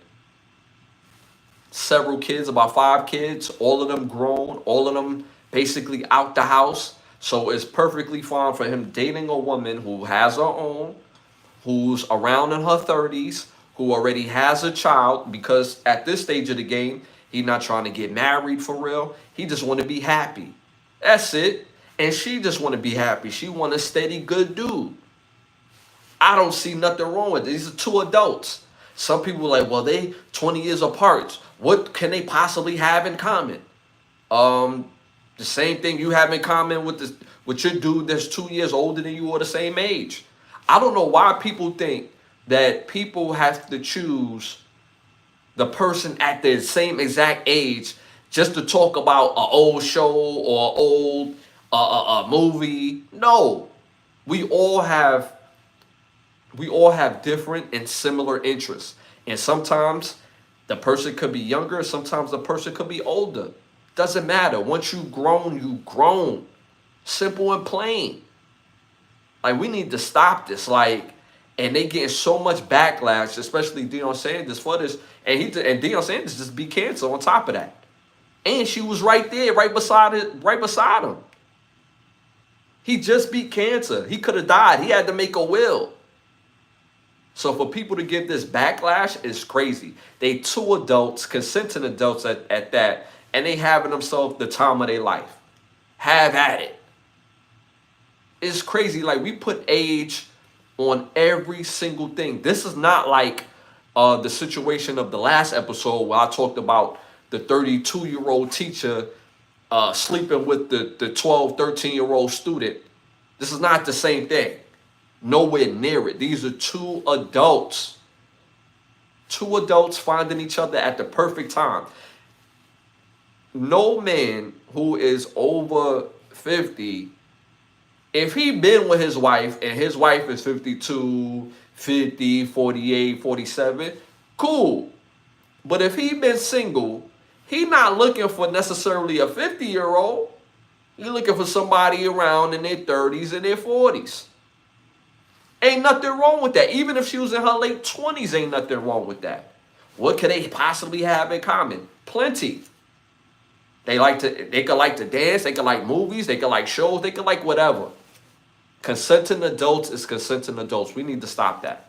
Several kids, about 5 kids, all of them grown, all of them basically out the house. So it's perfectly fine for him dating a woman who has her own, who's around in her 30s, who already has a child, because at this stage of the game, he's not trying to get married for real. He just want to be happy. That's it. And she just want to be happy. She want a steady, good dude. I don't see nothing wrong with it. These are two adults. Some people are like, well, they 20 years apart. What can they possibly have in common? The same thing you have in common with your dude that's 2 years older than you or the same age. I don't know why people think that people have to choose the person at the same exact age just to talk about an old show or old movie. No, we all have different and similar interests, and sometimes the person could be younger, sometimes the person could be older. Doesn't matter. Once you've grown, you've grown. Simple and plain. Like, we need to stop this. Like, and they getting so much backlash, especially Deion Sanders for this. And Deion Sanders just beat cancer on top of that. And she was right there, right beside him. He just beat cancer. He could have died. He had to make a will. So for people to get this backlash is crazy. They two adults, consenting adults at that, and they having themselves the time of their life. Have at it. It's crazy. Like, we put age on every single thing. This is not like the situation of the last episode where I talked about the 32-year-old teacher sleeping with the 12, 13-year-old student. This is not the same thing. Nowhere near it. These are two adults. Two adults finding each other at the perfect time. No man who is over 50, if he been with his wife and his wife is 52, 50, 48, 47, cool. But if he been single, he not looking for necessarily a 50-year-old. He's looking for somebody around in their 30s and their 40s. Ain't nothing wrong with that. Even if she was in her late 20s, ain't nothing wrong with that. What could they possibly have in common? Plenty. They could like to dance, they could like movies, they could like shows, they could like whatever. Consenting adults is consenting adults. We need to stop that.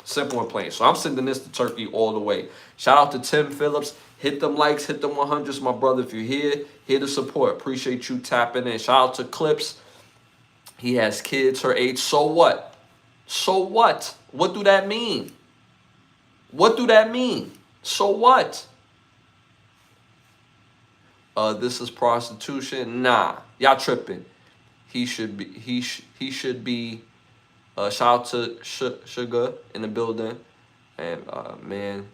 Simple and plain. So I'm sending this to Turkey all the way. Shout out to Tim Phillips. Hit them likes, hit them 100s, my brother. If you're here to support. Appreciate you tapping in. Shout out to Clips. He has kids her age. So what? So what? What do that mean? What do that mean? So what? This is prostitution. Nah, y'all tripping. He should be. Shout out to Sugar in the building, and man,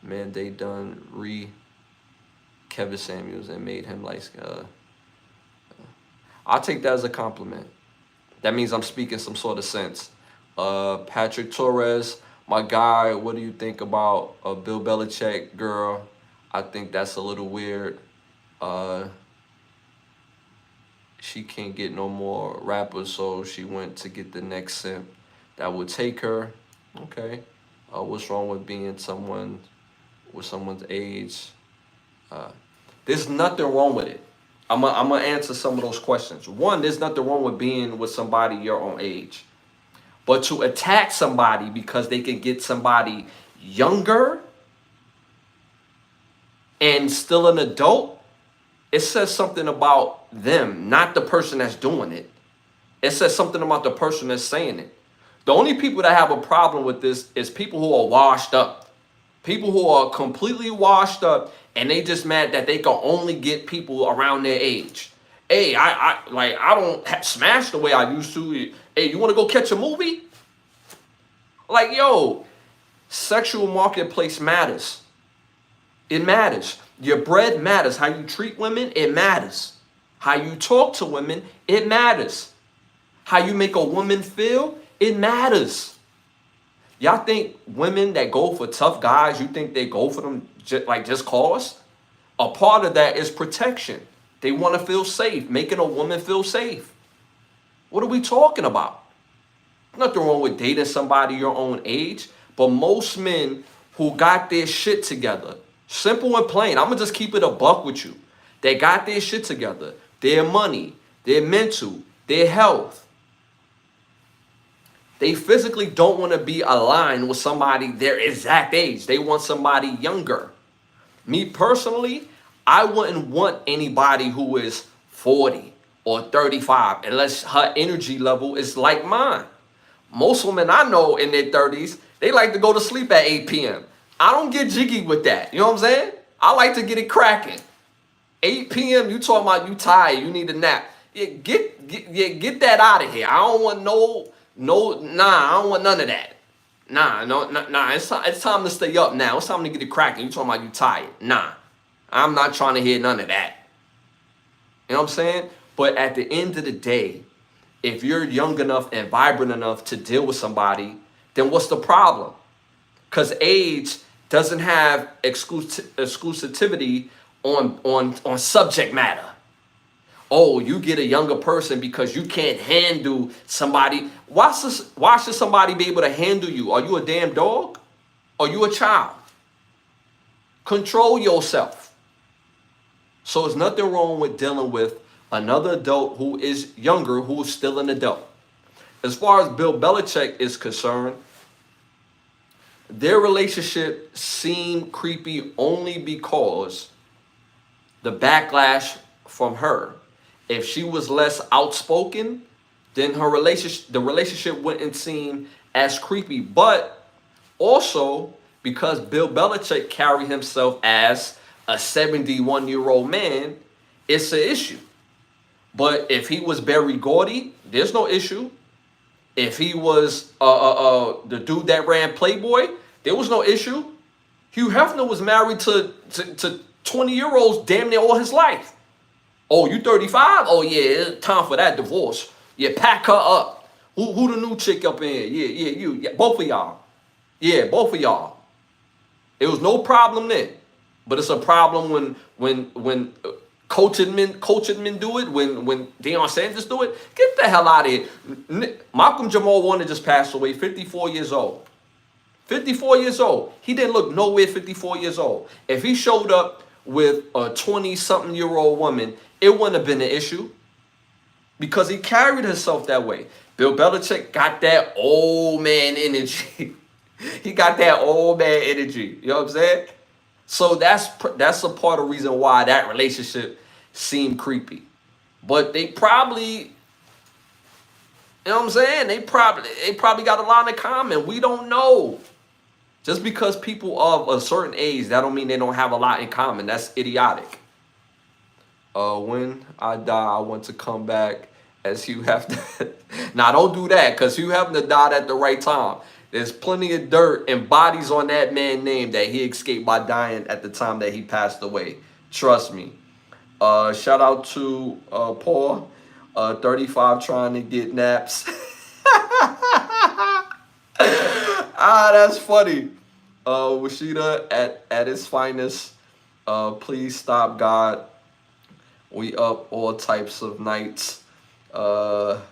they done Kevin Samuels and made him like. I'll take that as a compliment. That means I'm speaking some sort of sense. Patrick Torres, my guy. What do you think about Bill Belichick girl? I think that's a little weird. She can't get no more rappers, so she went to get the next simp that would take her. Okay. What's wrong with being someone's age? There's nothing wrong with it. I'm gonna answer some of those questions. One, there's nothing wrong with being with somebody your own age. But to attack somebody because they can get somebody younger and still an adult, it says something about them, not the person that's doing it. It says something about the person that's saying it. The only people that have a problem with this is people who are washed up. People who are completely washed up and they just mad that they can only get people around their age. Hey, I don't smash the way I used to. Hey, you want to go catch a movie? Like, yo, sexual marketplace matters. It matters. Your bread matters. How you treat women, it matters. How you talk to women, it matters. How you make a woman feel, it matters. Y'all think women that go for tough guys, you think they go for them just cause? A part of that is protection. They want to feel safe, making a woman feel safe. What are we talking about? Nothing wrong with dating somebody your own age, but most men who got their shit together, simple and plain, I'm going to just keep it a buck with you. They got their shit together, their money, their mental, their health. They physically don't want to be aligned with somebody their exact age. They want somebody younger. Me personally, I wouldn't want anybody who is 40 or 35 unless her energy level is like mine. Most women I know in their 30s, they like to go to sleep at 8 p.m. I don't get jiggy with that. You know what I'm saying? I like to get it cracking. 8 p.m., you talking about you tired, you need a nap. Yeah, get that out of here. I don't want I don't want none of that. Nah, no, nah. It's time to stay up now. It's time to get it cracking. You talking about you tired? Nah, I'm not trying to hear none of that. You know what I'm saying? But at the end of the day, if you're young enough and vibrant enough to deal with somebody, then what's the problem? Because age doesn't have exclusivity on subject matter. Oh, you get a younger person because you can't handle somebody. Why should somebody be able to handle you? Are you a damn dog? Are you a child? Control yourself. So there's nothing wrong with dealing with another adult who is younger, who is still an adult. As far as Bill Belichick is concerned, their relationship seemed creepy only because the backlash from her. If she was less outspoken, then the relationship wouldn't seem as creepy. But also because Bill Belichick carried himself as a 71-year-old man, it's an issue. But if he was Barry Gordy, there's no issue. If he was the dude that ran Playboy, there was no issue. Hugh Hefner was married to 20-year-olds damn near all his life. Oh, you 35? Oh yeah, it's time for that divorce. Yeah, pack her up. Who the new chick up in here? Yeah, you. Yeah, both of y'all. Yeah, both of y'all. It was no problem then. But it's a problem when coaching men do it, when Deion Sanders do it. Get the hell out of here. Malcolm Jamal Warner just passed away, 54 years old. 54 years old. He didn't look nowhere 54 years old. If he showed up with a 20-something-year-old woman, it wouldn't have been an issue because he carried himself that way. Bill Belichick got that old man energy. He got that old man energy. You know what I'm saying? So that's a part of the reason why that relationship seemed creepy. But they probably, you know what I'm saying? They probably got a lot in common. We don't know. Just because people of a certain age, that don't mean they don't have a lot in common. That's idiotic. When I die, I want to come back as Hugh Hefner. Now, don't do that, because Hugh Hefner died at the right time. There's plenty of dirt and bodies on that man's name that he escaped by dying at the time that he passed away. Trust me. Shout out to Paul, 35, trying to get naps. That's funny. Washida at its finest. Please stop, God. We up all types of nights. Well,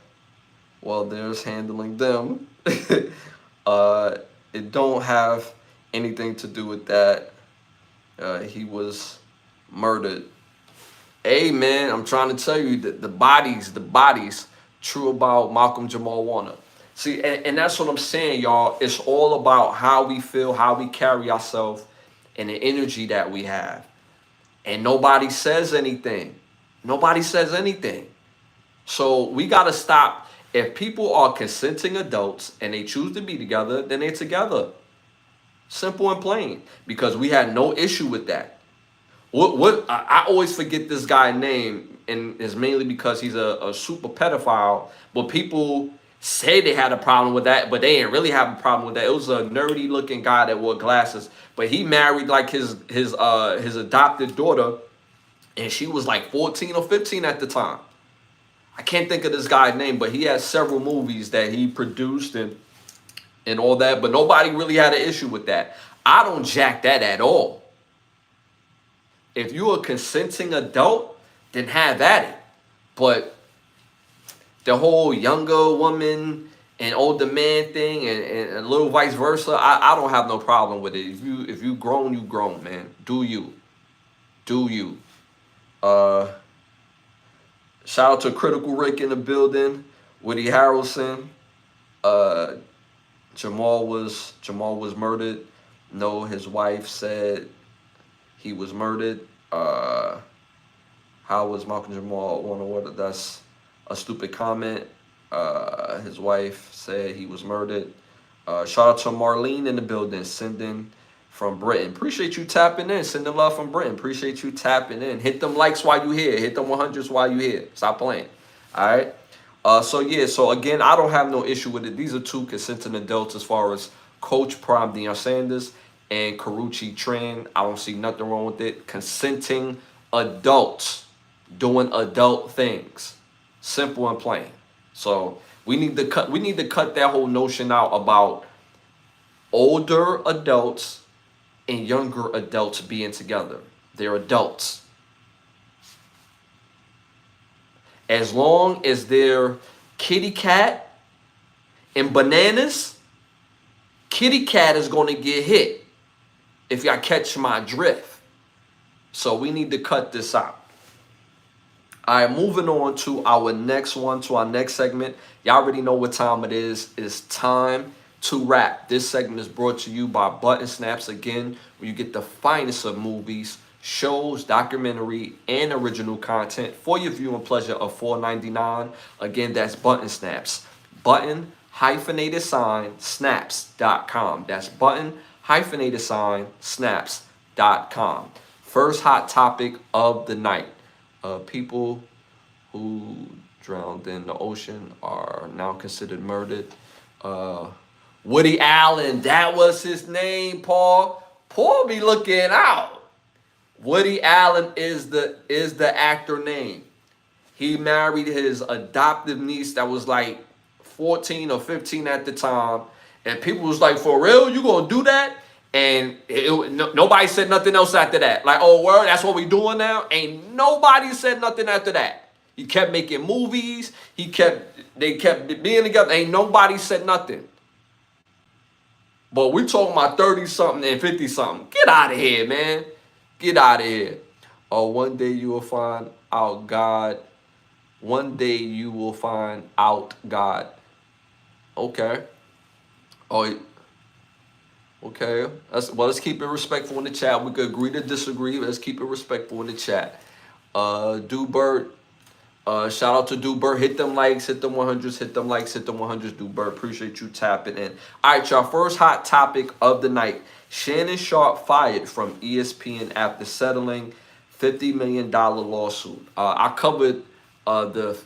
there's handling them. It don't have anything to do with that. He was murdered. Hey, man, I'm trying to tell you that the bodies, true about Malcolm Jamal Warner. See, and that's what I'm saying, y'all. It's all about how we feel, how we carry ourselves, and the energy that we have. And nobody says anything. Nobody says anything. So we got to stop. If people are consenting adults and they choose to be together, then they're together. Simple and plain. Because we had no issue with that. I always forget this guy's name, and it's mainly because he's a super pedophile. But people say they had a problem with that, but they didn't really have a problem with that. It was a nerdy looking guy that wore glasses, but he married like his adopted daughter, and she was like 14 or 15 at the time. I can't think of this guy's name, but he has several movies that he produced and all that, but nobody really had an issue with that. I don't jack that at all. If you're a consenting adult, then have at it. But the whole younger woman and older man thing and a little vice versa, I don't have no problem with it. If you grown, you grown, man. Do you. Do you. Shout out to Critical Rick in the building. Woody Harrelson. Jamal was murdered. No, his wife said he was murdered. How was Malcolm Jamal Warner? That's a stupid comment. His wife said he was murdered. Shout out to Marlene in the building, sending from Britain. Appreciate you tapping in. Sending love from Britain. Appreciate you tapping in. Hit them likes while you here. Hit them 100s while you here. Stop playing. All right. So again, I don't have no issue with it. These are two consenting adults as far as Coach Prime Deion Sanders, and Karuchi Tran. I don't see nothing wrong with it. Consenting adults doing adult things. Simple and plain. So we need to cut that whole notion out about older adults and younger adults being together. They're adults. As long as they're kitty cat and bananas, kitty cat is going to get hit, if y'all catch my drift. So we need to cut this out. All right, moving on to our next one, to our next segment. Y'all already know what time it is. It's time to rap. This segment is brought to you by Button Snaps. Again, where you get the finest of movies, shows, documentary, and original content for your viewing pleasure of $4.99. Again, that's Button Snaps. Button snaps.com. That's button snaps.com. First hot topic of the night. People who drowned in the ocean are now considered murdered. Woody Allen, that was his name, Paul. Paul be looking out. Woody Allen is the actor name. He married his adoptive niece that was like 14 or 15 at the time. And people was like, for real, you gonna do that? And nobody said nothing else after that. Like, oh, word, that's what we doing now? Ain't nobody said nothing after that. He kept making movies. They kept being together. Ain't nobody said nothing. But we talking about 30-something and 50-something. Get out of here, man. Get out of here. Oh, one day you will find out God. One day you will find out God. Okay. Oh, okay. Let's keep it respectful in the chat. We could agree to disagree. Let's keep it respectful in the chat. Dubert. Shout out to Dubert. Hit them likes, hit them 100s, hit them likes, hit them 100s, Dubert. Appreciate you tapping in. All right, y'all. First hot topic of the night. Shannon Sharpe fired from ESPN after settling $50 million lawsuit. I covered the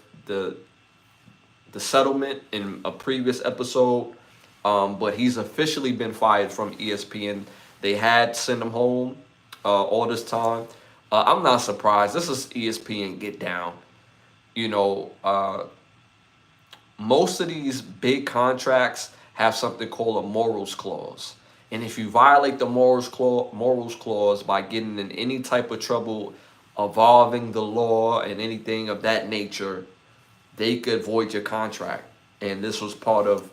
settlement in a previous episode, but he's officially been fired from ESPN. They had sent him home all this time. I'm not surprised. This is ESPN get down. You know, most of these big contracts have something called a morals clause. And if you violate the morals clause by getting in any type of trouble involving the law and anything of that nature, they could void your contract. And this was part of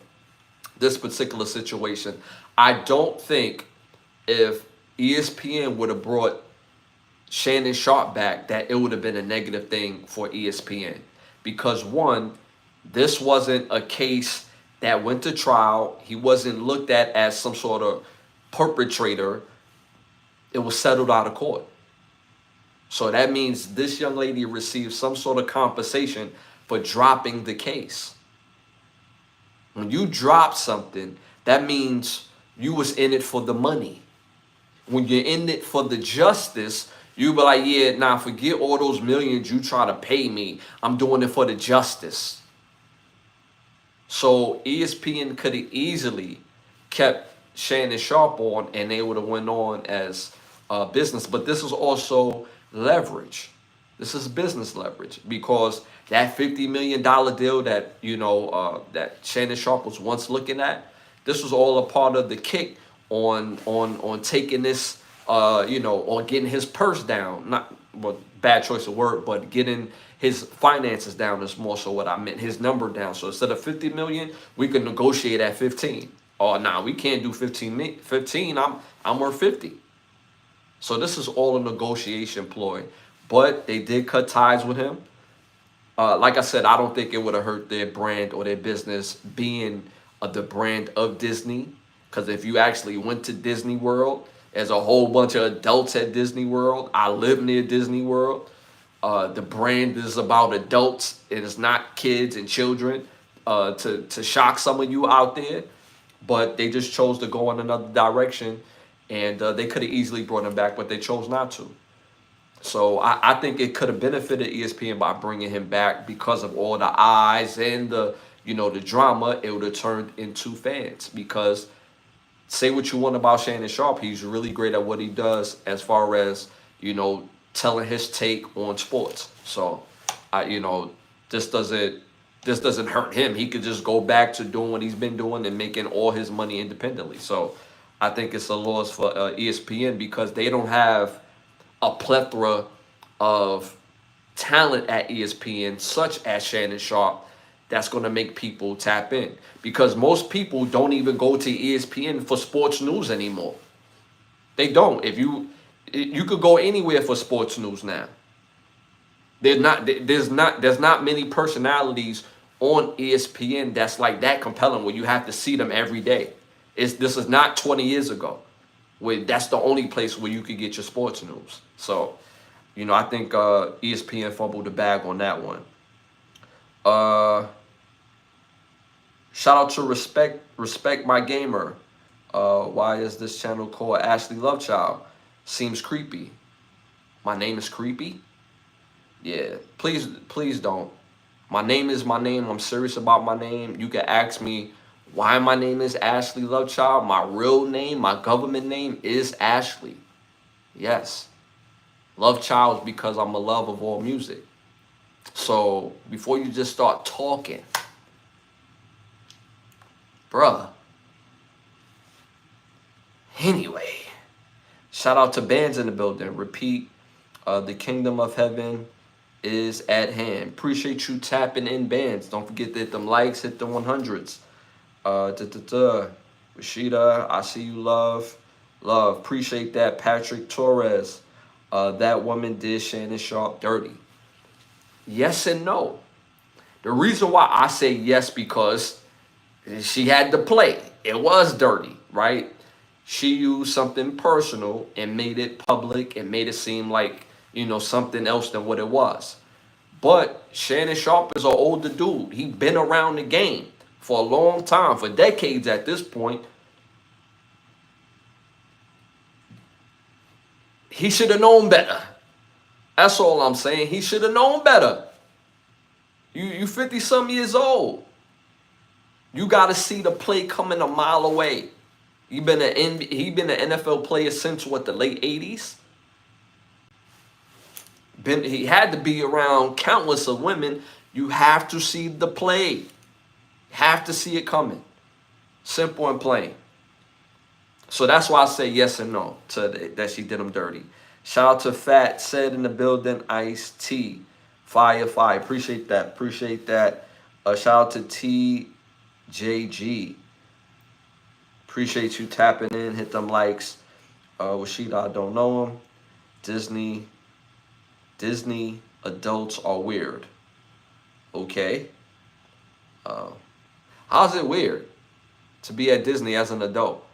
this particular situation. I don't think if ESPN would have brought Shannon Sharpe back, that it would have been a negative thing for ESPN. Because one, this wasn't a case that went to trial. He wasn't looked at as some sort of perpetrator. It was settled out of court. So that means this young lady received some sort of compensation for dropping the case. When you drop something, that means you was in it for the money. When you're in it for the justice, you be like, yeah, nah, forget all those millions you try to pay me. I'm doing it for the justice. So ESPN could have easily kept Shannon Sharpe on, and they would have went on as business. But this is also leverage. This is business leverage, because that $50 million deal that, you know, that Shannon Sharpe was once looking at, this was all a part of the kick on taking this, you know, on getting his purse down. Not, well, bad choice of word, but getting his finances down is more so what I meant. His number down. So instead of 50 million, we could negotiate at 15. Oh, nah, we can't do 15. I'm worth 50. So this is all a negotiation ploy. But they did cut ties with him. Like I said, I don't think it would have hurt their brand or their business being the brand of Disney. Because if you actually went to Disney World, there's a whole bunch of adults at Disney World. I live near Disney World. The brand is about adults. It is not kids and children, to shock some of you out there. But they just chose to go in another direction. And they could have easily brought him back, but they chose not to. So I think it could have benefited ESPN by bringing him back because of all the eyes and the, you know, the drama. It would have turned into fans, because say what you want about Shannon Sharpe. He's really great at what he does as far as, telling his take on sports. So, this doesn't hurt him. He could just go back to doing what he's been doing and making all his money independently. So, I think it's a loss for ESPN because they don't have a plethora of talent at ESPN, such as Shannon Sharpe, that's going to make people tap in. Because most people don't even go to ESPN for sports news anymore. They don't. If you could go anywhere for sports news now. There's not many personalities on ESPN that's like that compelling where you have to see them every day. This is not 20 years ago, where that's the only place where you could get your sports news. So, I think ESPN fumbled the bag on that one. Shout out to Respect My Gamer. Why is this channel called Ashley Lovechild? Seems creepy. My name is creepy? Yeah, please don't. My name is my name. I'm serious about my name. You can ask me why my name is Ashley Lovechild. My real name, my government name is Ashley. Yes. Lovechild because I'm a love of all music. So before you just start talking, bruh. Anyway, shout out to bands in the building. Repeat, the kingdom of heaven is at hand. Appreciate you tapping in, bands. Don't forget to hit them likes, hit the 100s. Rashida, I see you, love. Appreciate that. Patrick Torres, that woman did Shannon Sharpe dirty. Yes and no. The reason why I say yes because she had to play. It was dirty, right? She used something personal and made it public and made it seem like, something else than what it was. But Shannon Sharpe is an older dude. He's been around the game for a long time, for decades at this point. He should have known better. That's all I'm saying. He should have known better. You 50-some years old. You got to see the play coming a mile away. He been an NFL player since what, the late 80s? He had to be around countless of women. You have to see the play. Have to see it coming. Simple and plain. So that's why I say yes and no to that she did him dirty. Shout out to Fat Said in the building. Ice T. Fire. Appreciate that. Shout out to TJG. Appreciate you tapping in. Hit them likes. Rashida, I don't know him. Disney adults are weird. Okay. How's it weird to be at Disney as an adult?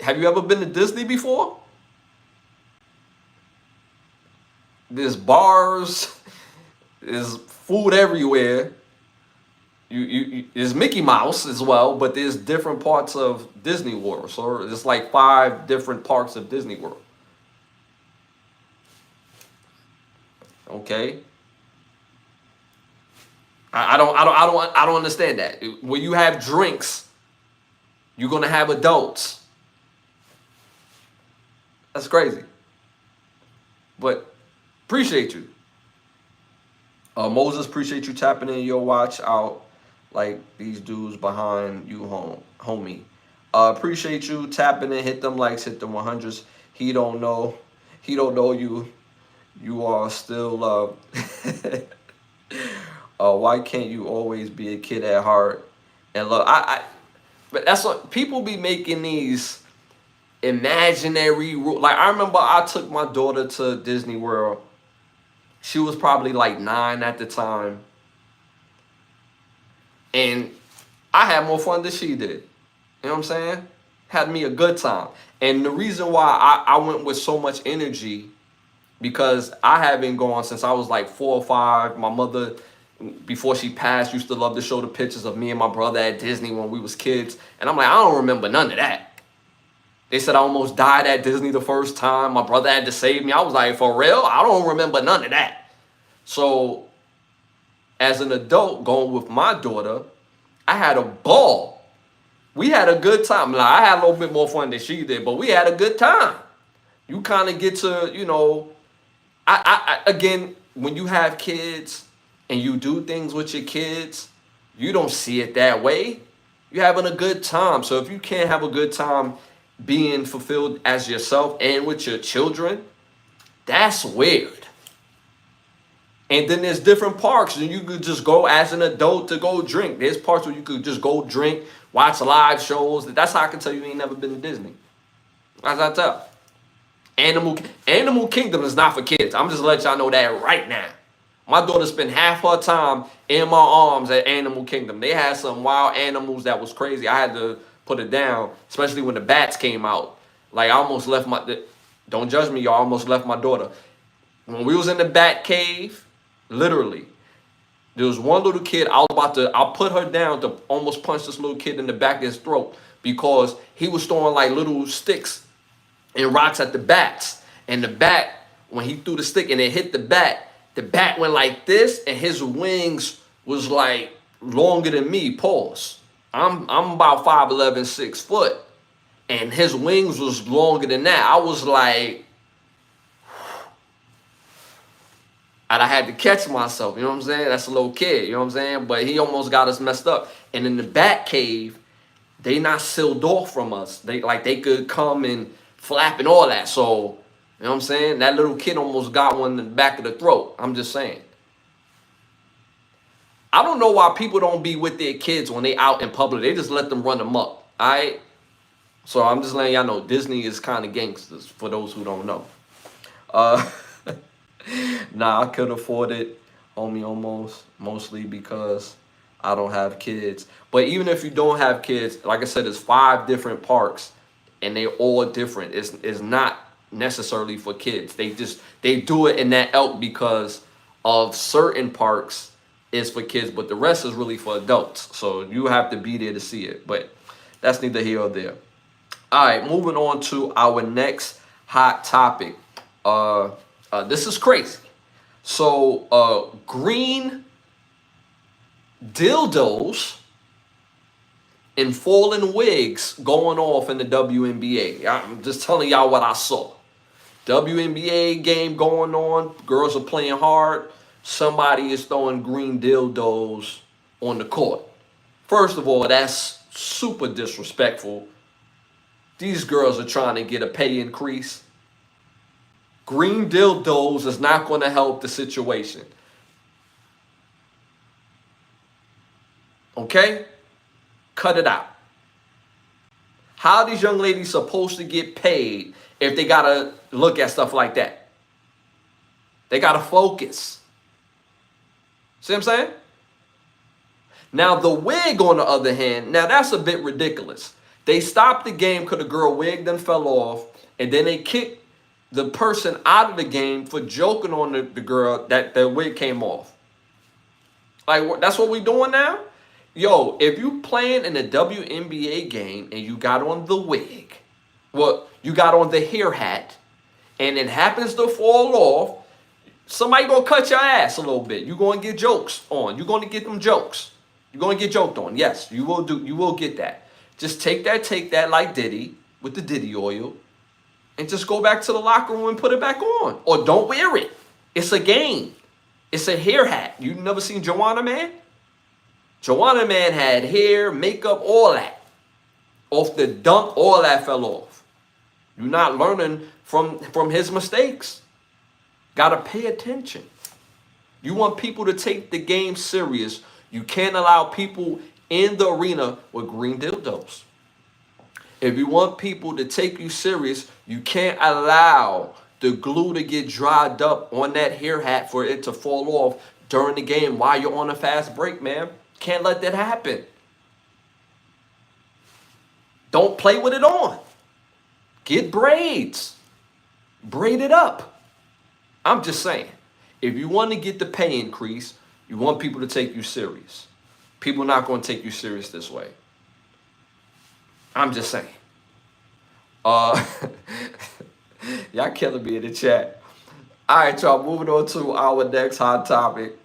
Have you ever been to Disney before? There's bars, there's food everywhere. There's Mickey Mouse as well, but there's different parts of Disney World. So there's like 5 different parts of Disney World. Okay. I don't understand that. When you have drinks, you're gonna have adults. That's crazy. But appreciate you. Moses, appreciate you tapping in. Your watch out like these dudes behind you, homie. Appreciate you tapping in. Hit them likes, hit them 100s. He don't know you. You are still loved. Why can't you always be a kid at heart and love? But that's what people be making these imaginary rules. Like I remember I took my daughter to Disney World. She was probably like 9 at the time. And I had more fun than she did. You know what I'm saying? Had me a good time. And the reason why I went with so much energy, because I had been going since I was like 4 or 5. My mother, before she passed, used to love to show the pictures of me and my brother at Disney when we was kids. And I'm like, I don't remember none of that. They said I almost died at Disney the first time. My brother had to save me. I was like, for real? I don't remember none of that. So as an adult going with my daughter, I had a ball. We had a good time. Now, I had a little bit more fun than she did, but we had a good time. You kind of get to, again, when you have kids and you do things with your kids, you don't see it that way. You're having a good time. So if you can't have a good time being fulfilled as yourself and with your children, that's weird. And then there's different parks, and you could just go as an adult to go drink. There's parts where you could just go drink, watch live shows. That's how I can tell you ain't never been to Disney. That's how I tell. Animal Kingdom is not for kids. I'm just letting y'all know that right now. My daughter spent half her time in my arms at Animal Kingdom. They had some wild animals that was crazy. I had to put it down, especially when the bats came out. Like, I almost left don't judge me, y'all, I almost left my daughter. When we was in the bat cave, literally, there was one little kid, I put her down to almost punch this little kid in the back of his throat because he was throwing like little sticks and rocks at the bats. And the bat, when he threw the stick and it hit the bat went like this, and his wings was like longer than me. Pause. I'm about 5'11", 6 foot, and his wings was longer than that. I was like, and I had to catch myself, you know what I'm saying? That's a little kid, you know what I'm saying? But he almost got us messed up. And in the bat cave, they not sealed off from us. They could come and flap and all that. So, you know what I'm saying? That little kid almost got one in the back of the throat. I'm just saying. I don't know why people don't be with their kids when they out in public. They just let them run them up. All right? So I'm just letting y'all know Disney is kind of gangsters for those who don't know. Nah, I could afford it, homie, mostly because I don't have kids. But even if you don't have kids, like I said, there's 5 different parks, and they're all different. It's not necessarily for kids. They do it in that elk because of certain parks is for kids, but the rest is really for adults. So you have to be there to see it. But that's neither here or there. All right, moving on to our next hot topic. This is crazy. So, green dildos and fallen wigs going off in the WNBA. I'm just telling y'all what I saw. WNBA game going on. Girls are playing hard. Somebody is throwing green dildos on the court. First of all, that's super disrespectful. These girls are trying to get a pay increase. Green dildos is not going to help the situation. Okay? Cut it out. How are these young ladies supposed to get paid if they got to look at stuff like that? They got to focus. See what I'm saying? Now, the wig, on the other hand, now that's a bit ridiculous. They stopped the game because the girl wig then fell off, and then they kicked the person out of the game for joking on the girl that the wig came off. Like, that's what we doing now? Yo, if you playing in a WNBA game and you got on the wig, well, you got on the hair hat, and it happens to fall off, somebody gonna cut your ass a little bit. You gonna get jokes on. You gonna get them jokes. You gonna get joked on. Yes, you will get that. Just take that like Diddy with the Diddy oil, and just go back to the locker room and put it back on. Or don't wear it. It's a game. It's a hair hat. You never seen Joanna Man? Joanna Man had hair, makeup, all that. Off the dunk, all that fell off. You're not learning from his mistakes. Gotta pay attention. You want people to take the game serious. You can't allow people in the arena with green dildos. If you want people to take you serious, you can't allow the glue to get dried up on that hair hat for it to fall off during the game while you're on a fast break, man. Can't let that happen. Don't play with it on. Get braids. Braid it up. I'm just saying, if you want to get the pay increase, you want people to take you serious. People are not going to take you serious this way. I'm just saying. Y'all killing me in the chat. All right, y'all, moving on to our next hot topic.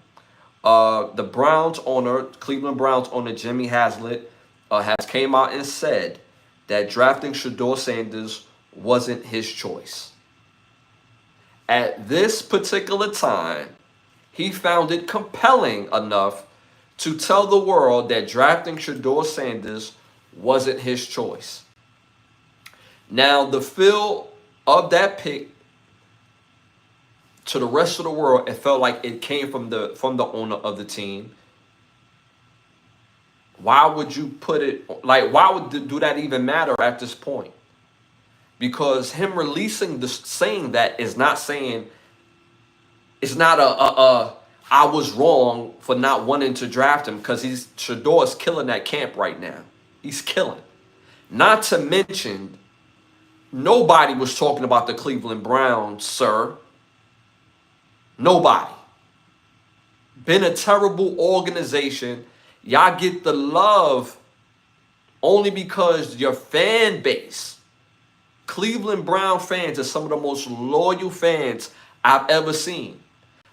the Browns owner, Cleveland Browns owner Jimmy Haslett, has came out and said that drafting Shedeur Sanders wasn't his choice. At this particular time, he found it compelling enough to tell the world that drafting Shedeur Sanders wasn't his choice. Now, the feel of that pick to the rest of the world, it felt like it came from the owner of the team. Why would you put it, like, why would do that even matter at this point? Because him releasing the saying that is not saying, it's not I was wrong for not wanting to draft him, because Shedeur is killing that camp right now. He's killing. Not to mention, nobody was talking about the Cleveland Browns, sir. Nobody. Been a terrible organization. Y'all get the love only because your fan base, Cleveland Brown fans, are some of the most loyal fans I've ever seen.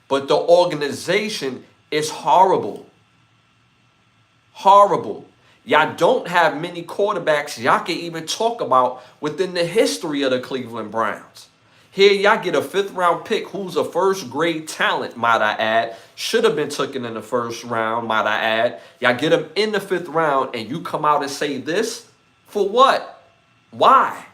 But the organization is horrible. Horrible. Y'all don't have many quarterbacks y'all can even talk about within the history of the Cleveland Browns. Here y'all get a 5th round pick who's a first grade talent, might I add. Should have been taken in the 1st round, might I add. Y'all get him in the 5th round and you come out and say this? For what? Why?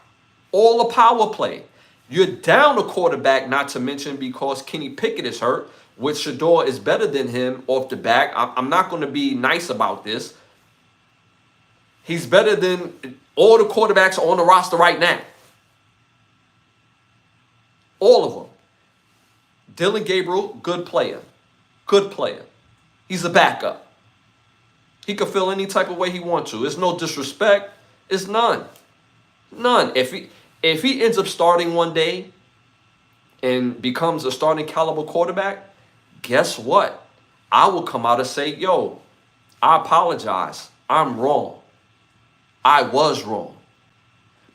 All the power play. You're down a quarterback, not to mention because Kenny Pickett is hurt, which Shedeur is better than him off the back. I'm not going to be nice about this. He's better than all the quarterbacks on the roster right now. All of them. Dylan Gabriel, good player. Good player. He's a backup. He could feel any type of way he wants to. It's no disrespect. It's none. None. If he ends up starting one day and becomes a starting caliber quarterback, guess what? I will come out and say, yo, I apologize. I'm wrong. I was wrong.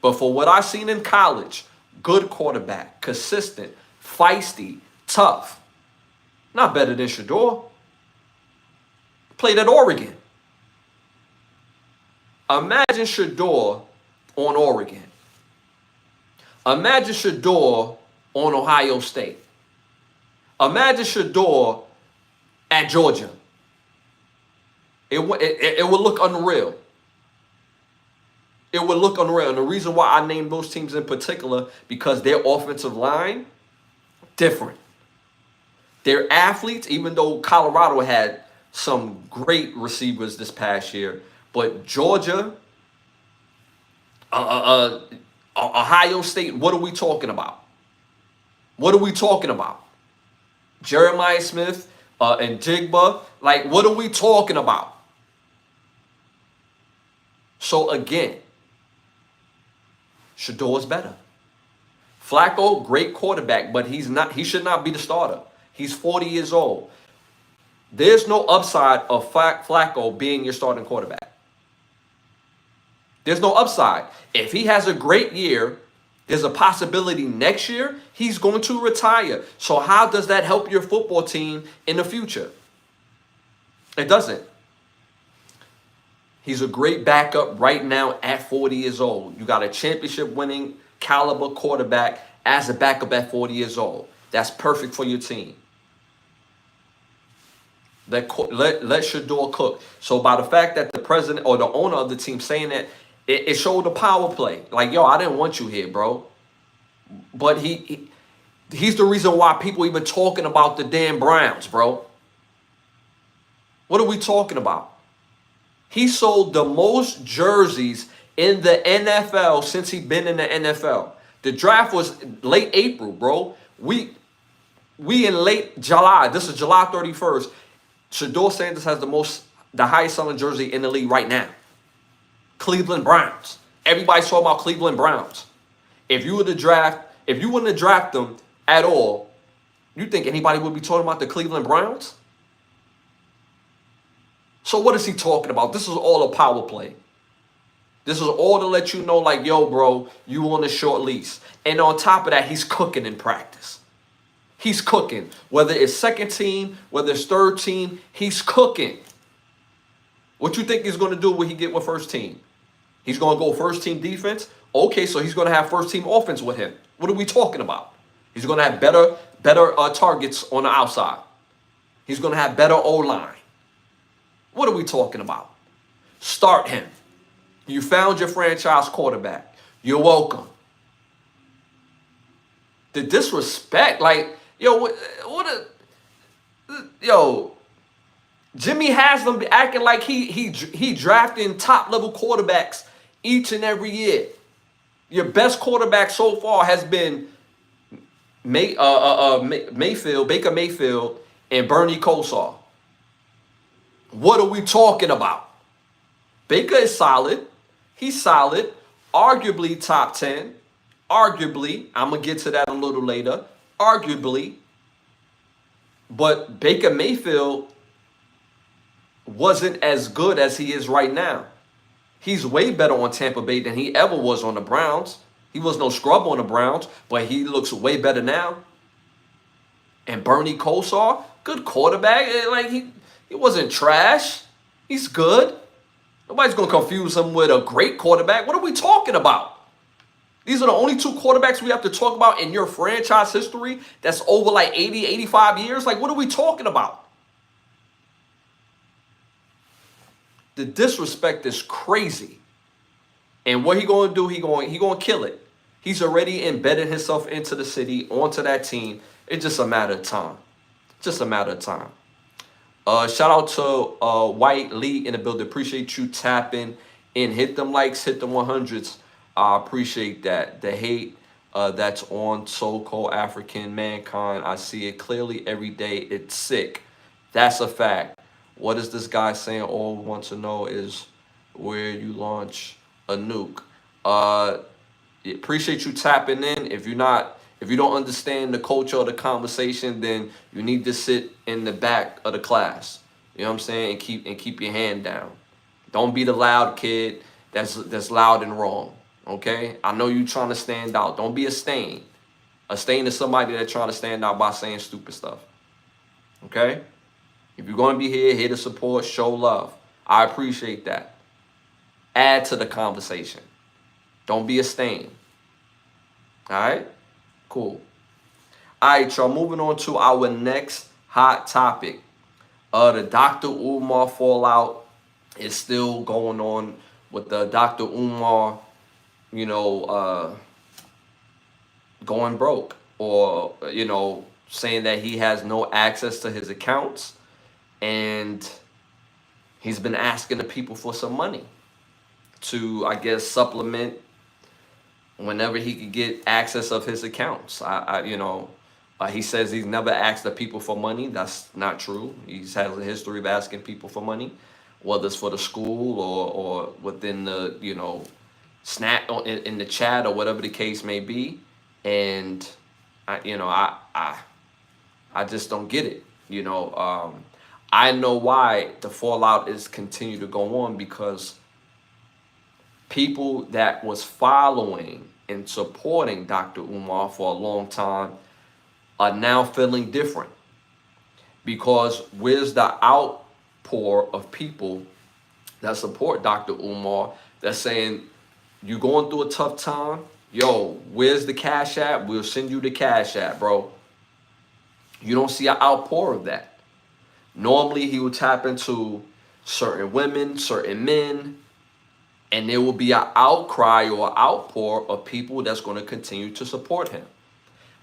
But for what I've seen in college, good quarterback, consistent, feisty, tough. Not better than Shedeur. Played at Oregon. Imagine Shedeur on Oregon. Imagine Shedeur on Ohio State. Imagine Shedeur at Georgia. It would look unreal. It would look unreal. And the reason why I named those teams in particular, because their offensive line, different. Their athletes, even though Colorado had some great receivers this past year, but Georgia, Ohio State, what are we talking about? What are we talking about? Jeremiah Smith and Jigba, like, what are we talking about? So again, Shedeur is better. Flacco, great quarterback, but he should not be the starter. He's 40 years old. There's no upside of Flacco being your starting quarterback. There's no upside. If he has a great year, there's a possibility next year he's going to retire. So how does that help your football team in the future? It doesn't. He's a great backup right now at 40 years old. You got a championship-winning caliber quarterback as a backup at 40 years old. That's perfect for your team. Let Shedeur cook. So by the fact that the president or the owner of the team saying that, it showed the power play. Like, yo, I didn't want you here, bro. But he's the reason why people even talking about the damn Browns, bro. What are we talking about? He sold the most jerseys in the NFL since he's been in the NFL. The draft was late April, bro. We in late July. This is July 31st. Shedeur Sanders has the highest selling jersey in the league right now. Cleveland Browns. Everybody's talking about Cleveland Browns. If you wouldn't have drafted them at all, you think anybody would be talking about the Cleveland Browns? So what is he talking about? This is all a power play. This is all to let you know, like, yo, bro, you on a short lease. And on top of that, he's cooking in practice. he's cooking. Whether it's second team, whether it's third team, he's cooking. What you think he's going to do when he get with first team? He's going to go first team defense? Okay, so he's going to have first team offense with him. What are we talking about? He's going to have better targets on the outside. He's going to have better O-line. What are we talking about? Start him. You found your franchise quarterback. You're welcome. The disrespect, like, yo, Jimmy Haslam acting like he drafting top level quarterbacks each and every year. Your best quarterback so far has been Baker Mayfield and Bernie Kosar. What are we talking about? Baker is solid. He's solid. Arguably top 10. Arguably. I'm going to get to that a little later. Arguably. But Baker Mayfield wasn't as good as he is right now. He's way better on Tampa Bay than he ever was on the Browns. He was no scrub on the Browns, but he looks way better now. And Bernie Kosar, good quarterback. Like he wasn't trash. He's good. Nobody's going to confuse him with a great quarterback. What are we talking about? These are the only two quarterbacks we have to talk about in your franchise history that's over like 80, 85 years. Like, what are we talking about? The disrespect is crazy. And what he going to do, he going to kill it. He's already embedded himself into the city, onto that team. It's just a matter of time. Just a matter of time. Shout out to White Lee in the building. Appreciate you tapping in. Hit them likes, hit them 100s. I appreciate that. The hate that's on so-called African mankind, I see it clearly every day. It's sick. That's a fact. What is this guy saying? All we want to know is where you launch a nuke. Appreciate you tapping in. If you don't understand the culture of the conversation, then you need to sit in the back of the class. You know what I'm saying? And keep your hand down. Don't be the loud kid that's loud and wrong. Okay? I know you trying to stand out. Don't be a stain. A stain is somebody that's trying to stand out by saying stupid stuff. Okay? If you're going to be here to support, show love. I appreciate that. Add to the conversation. Don't be a stain. All right? Cool. All right, y'all. Moving on to our next hot topic. The Dr. Umar fallout is still going on with the Dr. Umar, going broke, or, saying that he has no access to his accounts, and he's been asking the people for some money to, I guess, supplement whenever he could get access of his accounts. He says he's never asked the people for money. That's not true. He has a history of asking people for money, whether it's for the school or within the, snap in the chat or whatever the case may be. And I just don't get it. I know why the fallout is continue to go on, because people that was following and supporting Dr. Umar for a long time are now feeling different, because where's the outpour of people that support Dr. Umar that's saying, you going through a tough time? Yo, where's the Cash App? We'll send you the Cash App, bro. You don't see an outpour of that. Normally, he would tap into certain women, certain men, and there will be an outcry or an outpour of people that's going to continue to support him.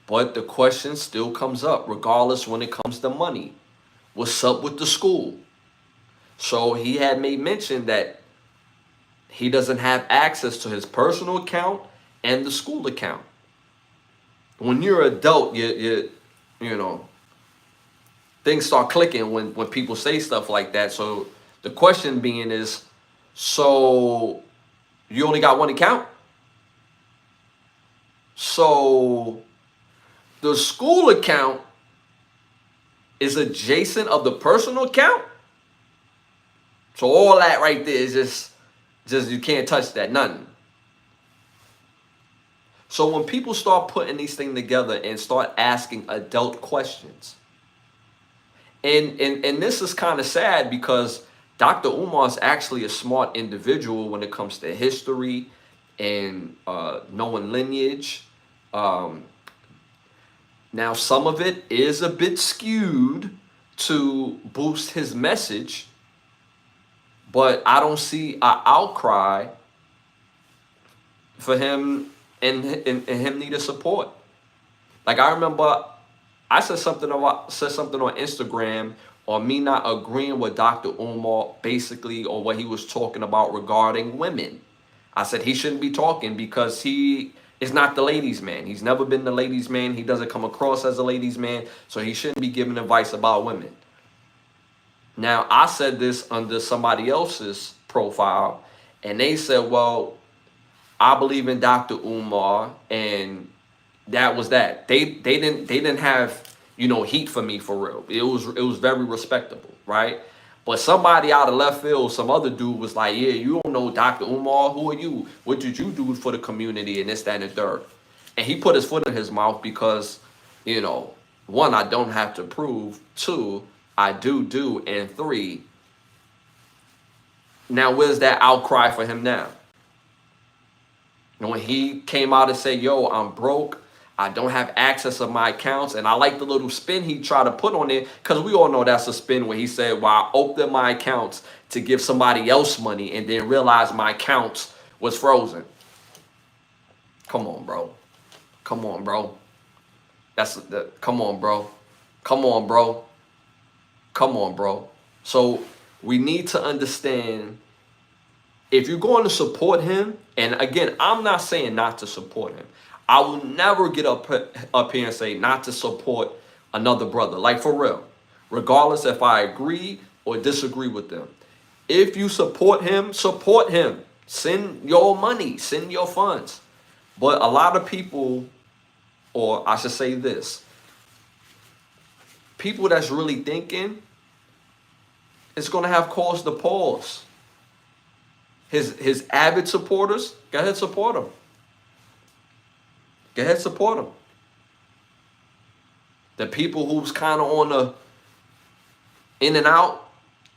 But the question still comes up, regardless when it comes to money. What's up with the school? So he had made mention that he doesn't have access to his personal account and the school account. When you're an adult, you things start clicking when people say stuff like that. So the question being is, so you only got one account? So the school account is adjacent of the personal account? So all that right there is just you can't touch that, nothing. So when people start putting these things together and start asking adult questions, and this is kind of sad because Dr. Umar is actually a smart individual when it comes to history and knowing lineage. Um, Now, some of it is a bit skewed to boost his message, but I don't see an outcry for him and him needing support. Like I remember I said something on Instagram on me not agreeing with Dr. Umar basically on what he was talking about regarding women. I said he shouldn't be talking because he is not the ladies' man. He's never been the ladies' man. He doesn't come across as a ladies' man, so he shouldn't be giving advice about women. Now, I said this under somebody else's profile, and they said, well, I believe in Dr. Umar, and that was that. They didn't have heat for me for real. It was very respectable, right? But somebody out of left field, some other dude was like, yeah, you don't know Dr. Umar. Who are you? What did you do for the community and this, that, and the third? And he put his foot in his mouth because, one, I don't have to prove. Two, I do. And three, now where's that outcry for him now? And when he came out and said, yo, I'm broke, I don't have access to my accounts, and I like the little spin he tried to put on it, because we all know that's a spin where he said, well, I opened my accounts to give somebody else money and then realized my accounts was frozen. Come on, bro. Come on, bro. Come on, bro. Come on, bro. Come on, bro. So we need to understand, if you're going to support him, and again, I'm not saying not to support him. I will never get up here and say not to support another brother, like for real, regardless if I agree or disagree with them. If you support him, support him. Send your money, send your funds. But a lot of people, or I should say this, people that's really thinking, it's going to have cause to pause. His avid supporters, go ahead, support him. Go ahead, support him. The people who's kind of on the in and out,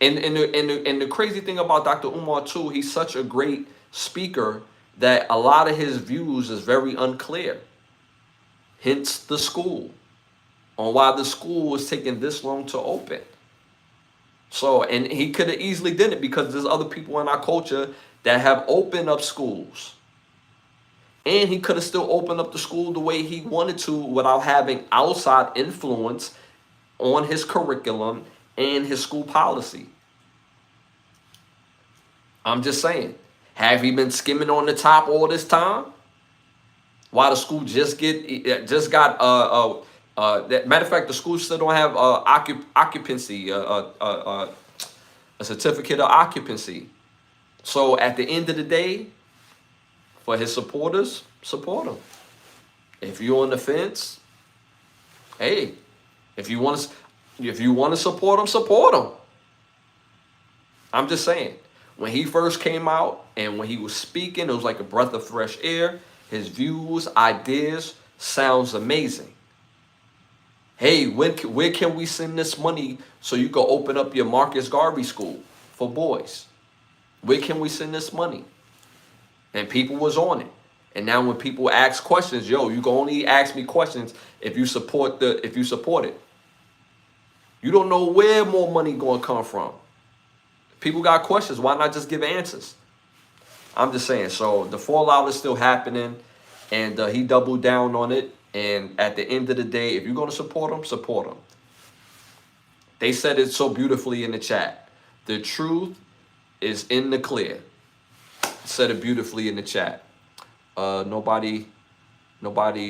and the crazy thing about Dr. Umar too, he's such a great speaker that a lot of his views is very unclear. Hence the school, on why the school was taking this long to open. So, and he could have easily did it because there's other people in our culture that have opened up schools. And he could have still opened up the school the way he wanted to without having outside influence on his curriculum and his school policy. I'm just saying, have he been skimming on the top all this time? Why the school just got matter of fact, the school still don't have occupancy, a certificate of occupancy. So at the end of the day, for his supporters, support him. If you're on the fence, hey, if you want to support him, support him. I'm just saying, when he first came out and when he was speaking, it was like a breath of fresh air. His views, ideas, sounds amazing. Hey, where can we send this money so you can open up your Marcus Garvey school for boys? Where can we send this money? And people was on it. And now when people ask questions, yo, you can only ask me questions if you support it. You don't know where more money going to come from. People got questions. Why not just give answers? I'm just saying. So the fallout is still happening, and he doubled down on it. And at the end of the day, if you're going to support him, support him. They said it so beautifully in the chat. The truth is in the clear. Said it beautifully in the chat. Nobody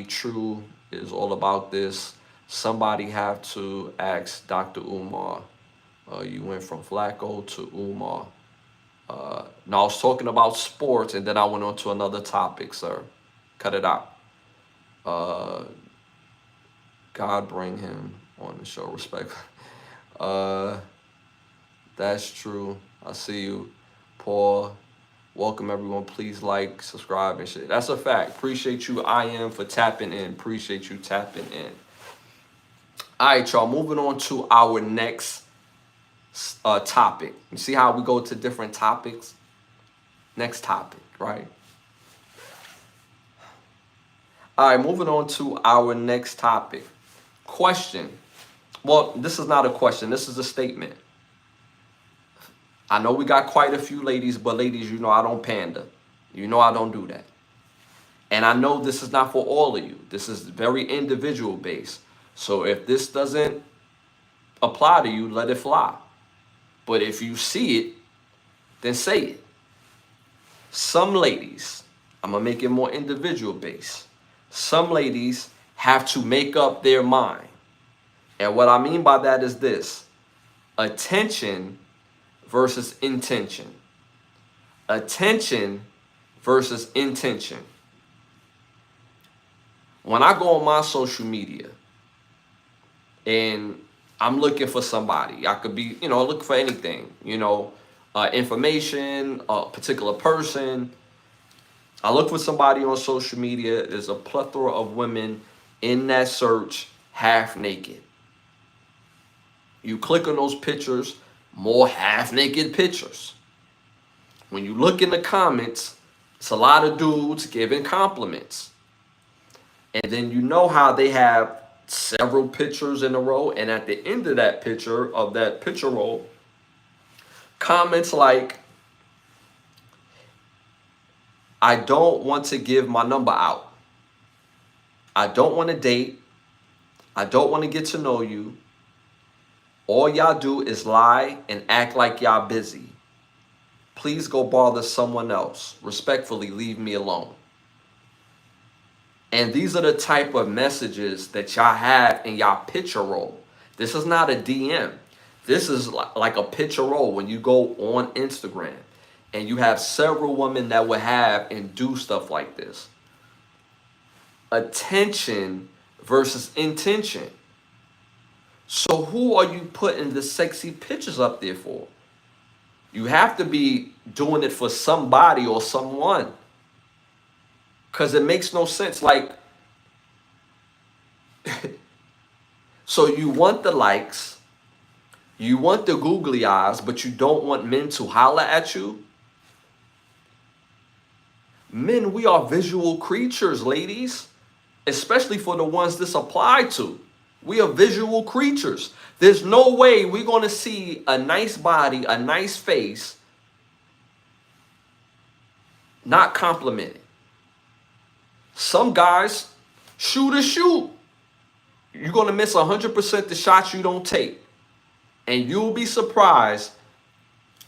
true is all about this. Somebody have to ask Dr. Umar. You went from Flacco to Umar. Now I was talking about sports, and then I went on to another topic, sir. Cut it out. God bring him on the show. Respect. That's true. I see you, Paul. Welcome everyone. Please like, subscribe, and shit. That's a fact. Appreciate you, for tapping in. Appreciate you tapping in. All right, y'all. Moving on to our next topic. You see how we go to different topics? Next topic, right? All right, moving on to our next topic. Question. Well, this is not a question. This is a statement. I know we got quite a few ladies, but ladies, you know I don't pander. You know I don't do that. And I know this is not for all of you. This is very individual based. So if this doesn't apply to you, let it fly. But if you see it, then say it. Some ladies, I'm going to make it more individual based. Some ladies have to make up their mind. And what I mean by that is this: attention versus intention. Attention versus intention. When I go on my social media and I'm looking for somebody, I could be, looking for anything, information, a particular person. I look for somebody on social media. There's a plethora of women in that search, half naked. You click on those pictures, more half naked pictures. When you look in the comments, it's a lot of dudes giving compliments. And then you know how they have several pictures in a row, and at the end of that picture row, comments like, I don't want to give my number out. I don't want to date. I don't want to get to know you. All y'all do is lie and act like y'all busy. Please go bother someone else. Respectfully, leave me alone. And these are the type of messages that y'all have in y'all picture roll. This is not a DM. This is like a picture roll when you go on Instagram. And you have several women that will have and do stuff like this. Attention versus intention. So who are you putting the sexy pictures up there for? You have to be doing it for somebody or someone. Because it makes no sense. Like, so you want the likes, you want the googly eyes, but you don't want men to holler at you? Men, we are visual creatures, ladies, especially for the ones this apply to. We are visual creatures. There's no way we're going to see a nice body, a nice face, not complimented. Some guys shoot a shoot. You're going to miss 100% the shots you don't take. And you'll be surprised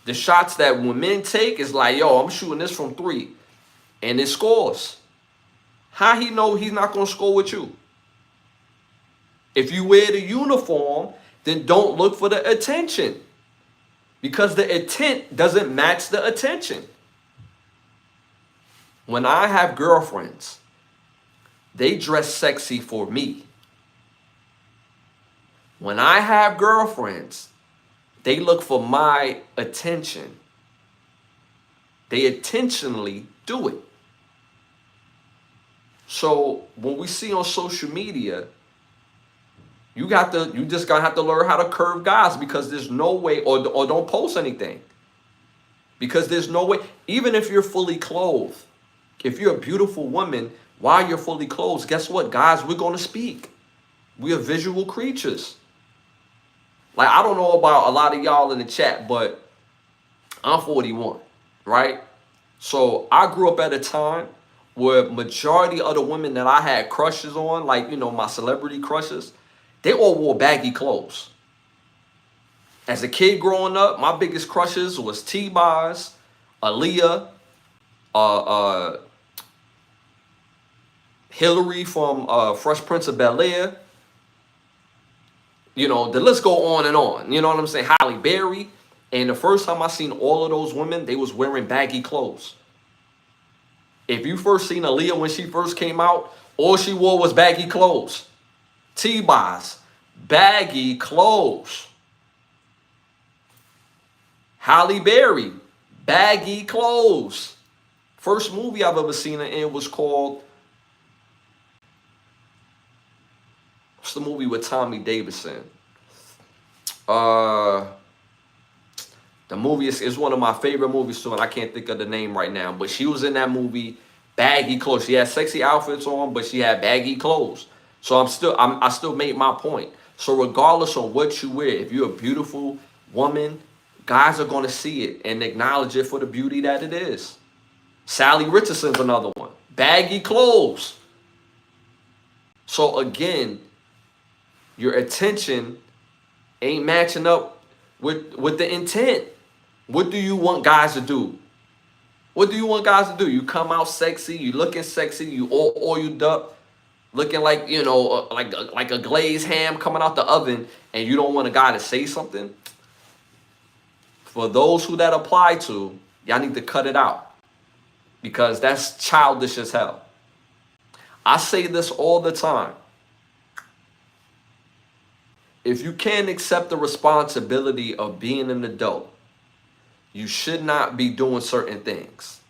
the shots that when men take is like, yo, I'm shooting this from 3. And it scores. How he know he's not going to score with you? If you wear the uniform, then don't look for the attention. Because the intent doesn't match the attention. When I have girlfriends, they dress sexy for me. When I have girlfriends, they look for my attention. They intentionally do it. So when we see on social media, you just gotta have to learn how to curve guys, because there's no way, or don't post anything. Because there's no way, even if you're fully clothed, if you're a beautiful woman, while you're fully clothed, guess what, guys? We're gonna speak. We are visual creatures. Like, I don't know about a lot of y'all in the chat, but I'm 41, right? So I grew up at a time where majority of the women that I had crushes on, like, my celebrity crushes, they all wore baggy clothes. As a kid growing up, my biggest crushes was T-Boz, Aaliyah, Hillary from Fresh Prince of Bel-Air. The list go on and on. You know what I'm saying? Halle Berry. And the first time I seen all of those women, they was wearing baggy clothes. If you first seen Aaliyah when she first came out, all she wore was baggy clothes. T-Boz, baggy clothes. Halle Berry, baggy clothes. First movie I've ever seen her in was called, what's the movie with Tommy Davidson? Uh, the movie is one of my favorite movies too, and I can't think of the name right now. But she was in that movie, baggy clothes. She had sexy outfits on, but she had baggy clothes. So I still made my point. So regardless of what you wear, if you're a beautiful woman, guys are gonna see it and acknowledge it for the beauty that it is. Sally Richardson's another one. Baggy clothes. So again, your attention ain't matching up with the intent. What do you want guys to do? What do you want guys to do? You come out sexy, you looking sexy, you all oiled up, looking like, you know, like a glazed ham coming out the oven, and you don't want a guy to say something? For those who that apply to, y'all need to cut it out, because that's childish as hell. I say this all the time. If you can't accept the responsibility of being an adult, you should not be doing certain things.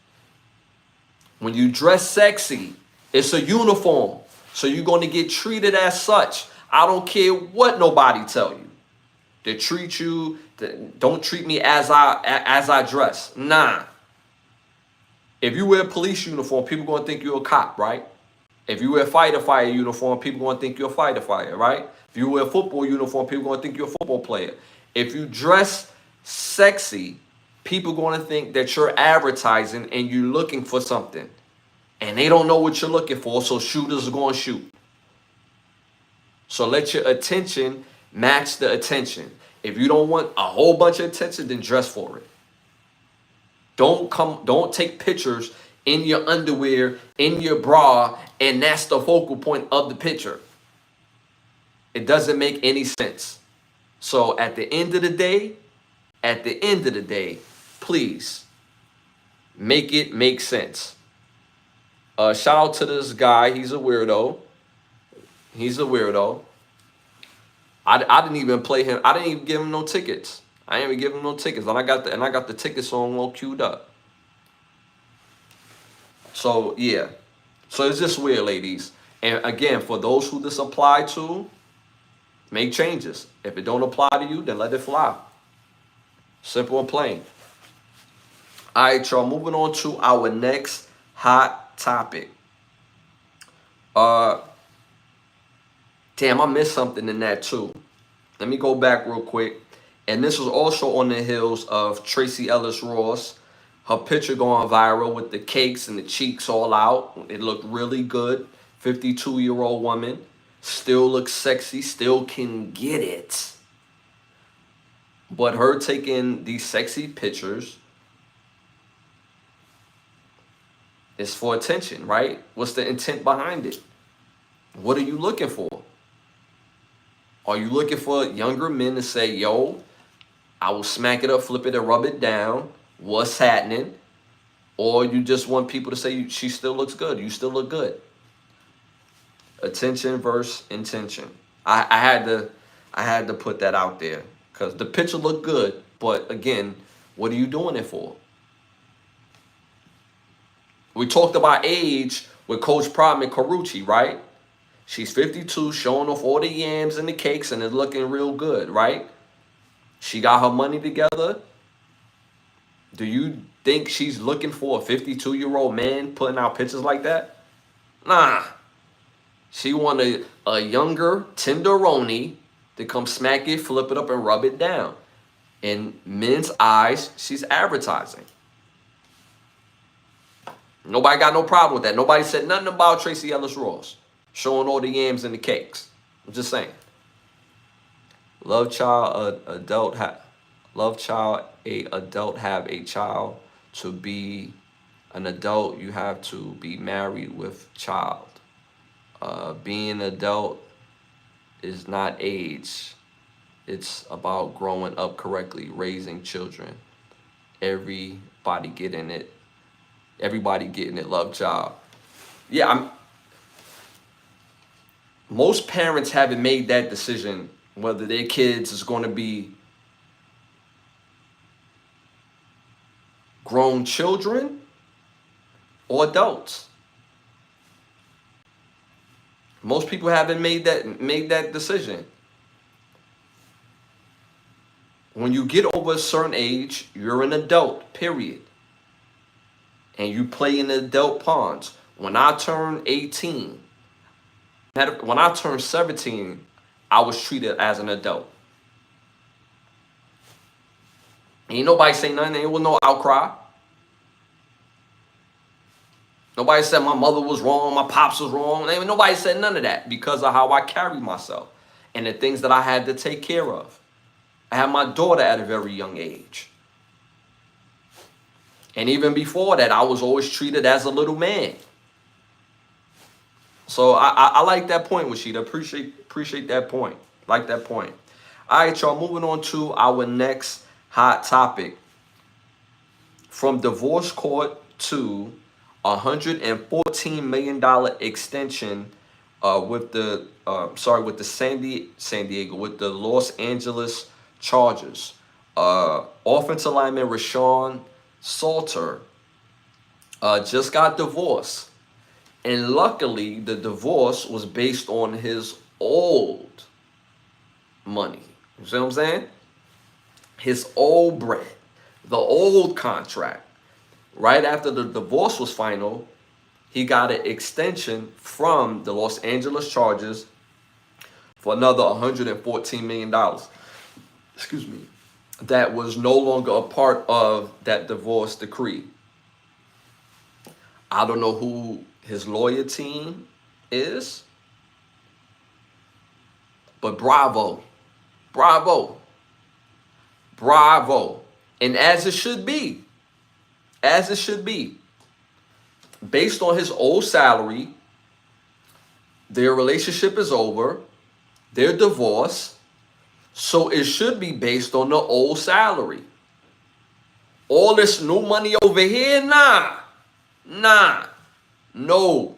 When you dress sexy, it's a uniform. So you're going to get treated as such. I don't care what nobody tell you. They treat you, don't treat me as I dress. Nah. If you wear a police uniform, people going to think you're a cop, right? If you wear a fighter uniform, people going to think you're a fighter, right? If you wear a football uniform, people going to think you're a football player. If you dress sexy, people going to think that you're advertising and you're looking for something. And they don't know what you're looking for, so shooters are going to shoot. So let your attention match the attention. If you don't want a whole bunch of attention, then dress for it. Don't take pictures in your underwear, in your bra, and that's the focal point of the picture. It doesn't make any sense. So at the end of the day, please make it make sense. Shout out to this guy. He's a weirdo. I didn't even play him. I didn't even give him no tickets. And I got the ticket song all queued up. So yeah. So it's just weird, ladies. And again, for those who this apply to, make changes. If it don't apply to you, then let it fly. Simple and plain. All right, y'all. Moving on to our next hot topic. Damn, I missed something in that too. Let me go back real quick. And this was also on the heels of Tracee Ellis Ross. Her picture going viral with the cakes and the cheeks all out. It looked really good. 52-year-old woman. Still looks sexy. Still can get it. But her taking these sexy pictures is for attention, right? What's the intent behind it? What are you looking for? Are you looking for younger men to say, yo, I will smack it up, flip it, and rub it down? What's happening? Or you just want people to say she still looks good. You still look good. Attention versus intention. I had to put that out there because the picture looked good, but again, what are you doing it for? We talked about age with Coach Prime and Carucci, right? She's 52, showing off all the yams and the cakes, and it's looking real good, right? She got her money together. Do you think she's looking for a 52-year-old man putting out pictures like that? Nah. She wanted a younger tenderoni to come smack it, flip it up, and rub it down. In men's eyes, she's advertising. Nobody got no problem with that. Nobody said nothing about Tracee Ellis Ross showing all the yams and the cakes. I'm just saying. Lovechild, a adult have a child. To be an adult, you have to be married with child. Being an adult is not age. It's about growing up correctly, raising children. Everybody getting it. Lovechild. Yeah, most parents haven't made that decision whether their kids is going to be grown children or adults. Most people haven't made that decision. When you get over a certain age, you're an adult, period. And you play in the adult pawns. When I turned 18, when I turned 17, I was treated as an adult. Ain't nobody say nothing. There was no outcry. Nobody said my mother was wrong, my pops was wrong. Nobody said none of that because of how I carried myself and the things that I had to take care of. I had my daughter at a very young age. And even before that, I was always treated as a little man. So I like that point, Rashida. Appreciate that point. Like that point. All right, y'all, moving on to our next hot topic. From divorce court to $114 million extension with the Los Angeles Chargers. Offensive lineman Rashawn Salter just got divorced. And luckily, the divorce was based on his old money. You see what I'm saying? His old bread, the old contract. Right after the divorce was final, he got an extension from the Los Angeles Chargers for another $114 million. Excuse me. That was no longer a part of that divorce decree. I don't know who his lawyer team is, but bravo. Bravo. Bravo. And as it should be. As it should be. Based on his old salary, their relationship is over. They're divorced. So it should be based on the old salary. All this new money over here? Nah. No.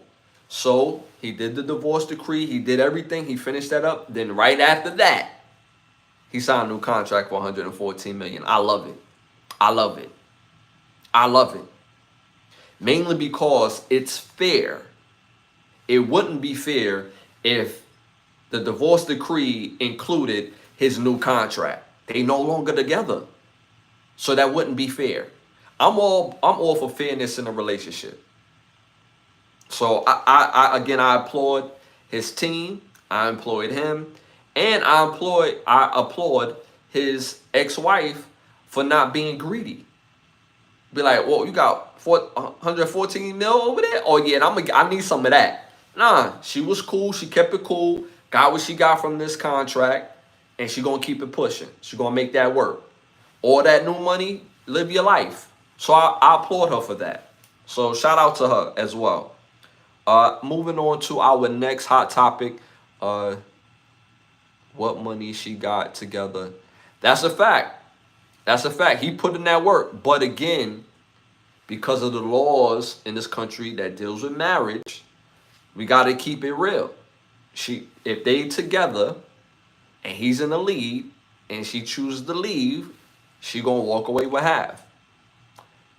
So he did the divorce decree. He did everything. He finished that up. Then right after that, he signed a new contract for $114 million. I love it. I love it. I love it. Mainly because it's fair. It wouldn't be fair if the divorce decree included his new contract. They no longer together. So that wouldn't be fair. I'm all for fairness in a relationship. So I applaud his team. I employed him. And I applaud his ex-wife for not being greedy. Be like, well, you got 114 mil over there? Oh, yeah, I need some of that. Nah, she was cool. She kept it cool. Got what she got from this contract. And she going to keep it pushing. She going to make that work. All that new money, live your life. So I applaud her for that. So shout out to her as well. Moving on to our next hot topic. What money she got together. That's a fact. That's a fact. He put in that work. But again, because of the laws in this country that deals with marriage, we got to keep it real. If they together and he's in the lead and she chooses to leave, she going to walk away with half.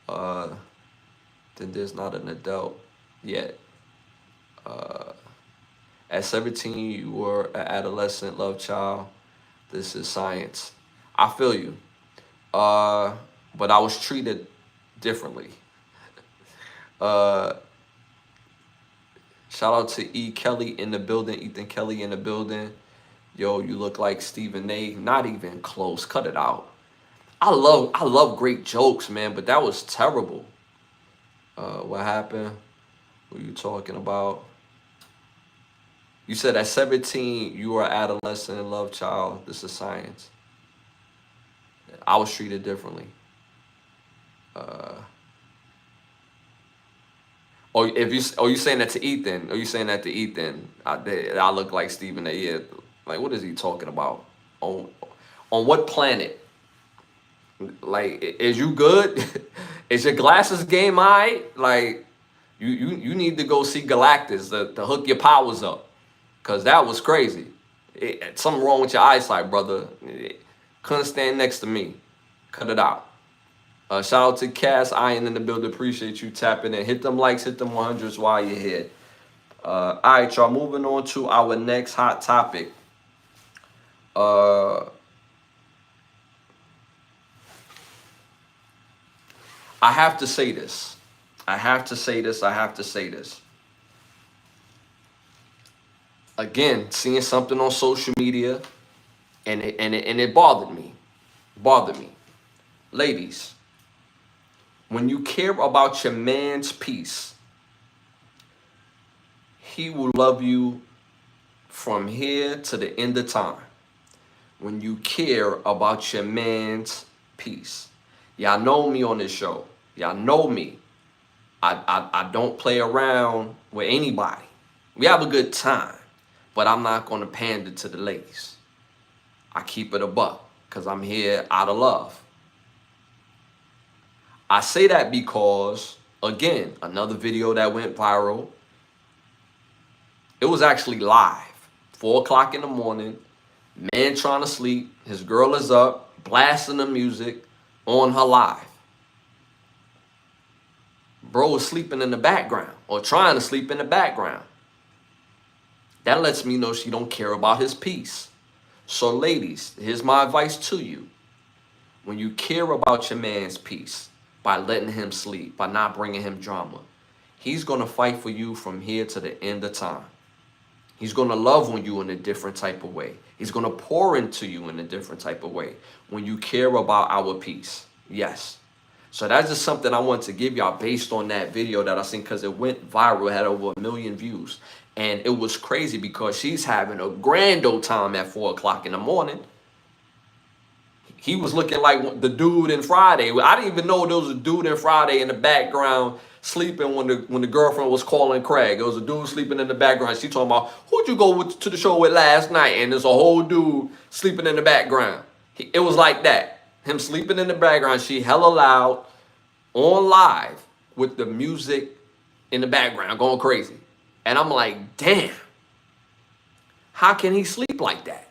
Then there's not an adult yet. At 17, you were an adolescent, love child. This is science. I feel you. But I was treated differently. Shout out to E. Kelly in the building, Ethan Kelly in the building. Yo, you look like Stephen A. Not even close. Cut it out. I love great jokes, man, but that was terrible. What happened? What are you talking about? You said at 17, you were an adolescent and love child. This is science. I was treated differently. You saying that to Ethan? Are you saying that to Ethan? I look like Stephen A. Yeah. Like, what is he talking about? On what planet? Like, is you good? Is your glasses game all right? Like, you need to go see Galactus to hook your powers up. Because that was crazy. Something wrong with your eyesight, brother. Couldn't stand next to me. Cut it out. Shout out to Cass, Iron in the building. Appreciate you tapping in. Hit them likes, hit them 100s while you're here. All right, y'all. Moving on to our next hot topic. I have to say this. I have to say this. I have to say this. Again, seeing something on social media, and it bothered me. Bothered me. Ladies, when you care about your man's peace, he will love you from here to the end of time. When you care about your man's peace. Y'all know me on this show. Y'all know me. I don't play around with anybody. We have a good time, but I'm not going to pander to the ladies. I keep it a buck because I'm here out of love. I say that because, again, another video that went viral, it was actually live, 4 o'clock in the morning, man trying to sleep, his girl is up, blasting the music on her live. Bro is sleeping in the background or trying to sleep in the background. That lets me know she don't care about his peace. So ladies, here's my advice to you. When you care about your man's peace, by letting him sleep, by not bringing him drama, he's going to fight for you from here to the end of time. He's going to love on you in a different type of way. He's going to pour into you in a different type of way when you care about our peace. Yes. So that's just something I want to give y'all based on that video that I seen, because it went viral. It had over 1 million views. And it was crazy because she's having a grand old time at 4 o'clock in the morning. He was looking like the dude in Friday. I didn't even know there was a dude in Friday in the background sleeping when the girlfriend was calling Craig. There was a dude sleeping in the background. She talking about, who'd you go to the show with last night? And there's a whole dude sleeping in the background. It was like that. Him sleeping in the background. She hella loud on live with the music in the background going crazy. And I'm like, damn. How can he sleep like that?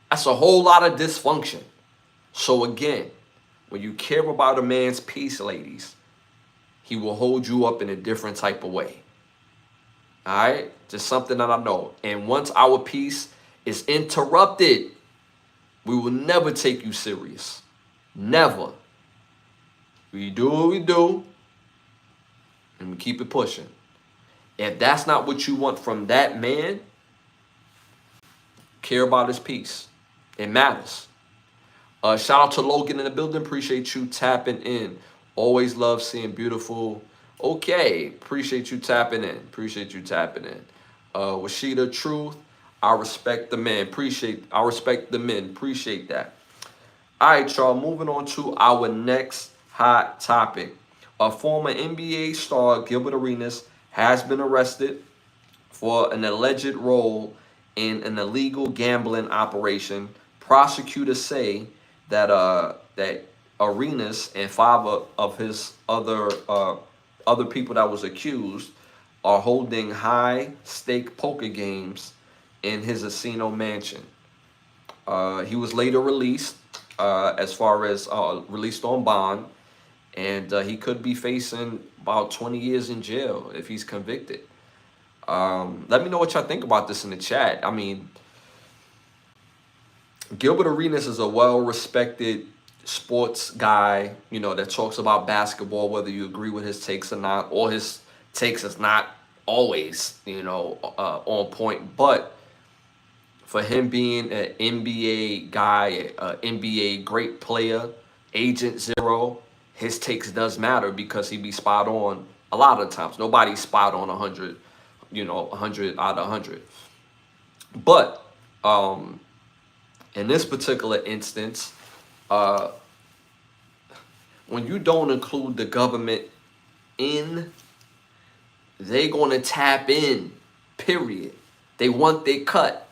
That's a whole lot of dysfunction. So again, when you care about a man's peace, ladies, he will hold you up in a different type of way. All right? Just something that I know. And once our peace is interrupted, we will never take you serious. Never. We do what we do, and we keep it pushing. If that's not what you want from that man, care about his peace. It matters. Shout out to Logan in the building. Appreciate you tapping in. Always love seeing beautiful. Okay. Appreciate you tapping in. Appreciate you tapping in. Washida Truth. I respect the men. I respect the men. Appreciate that. All right, y'all. Moving on to our next hot topic. A former NBA star, Gilbert Arenas, has been arrested for an alleged role in an illegal gambling operation. Prosecutors say that Arenas and 5 of his other people that was accused are holding high-stake poker games in his casino mansion. He was later released, released on bond, and he could be facing about 20 years in jail if he's convicted. Let me know what y'all think about this in the chat. I mean, Gilbert Arenas is a well-respected sports guy, you know, that talks about basketball, whether you agree with his takes or not, or his takes is not always, you know, on point. But for him being an NBA guy, an NBA great player, Agent Zero, his takes does matter because he be spot on a lot of times. Nobody's spot on 100, you know, 100 out of 100. But in this particular instance, when you don't include the government in, they gonna tap in, period. They want their cut.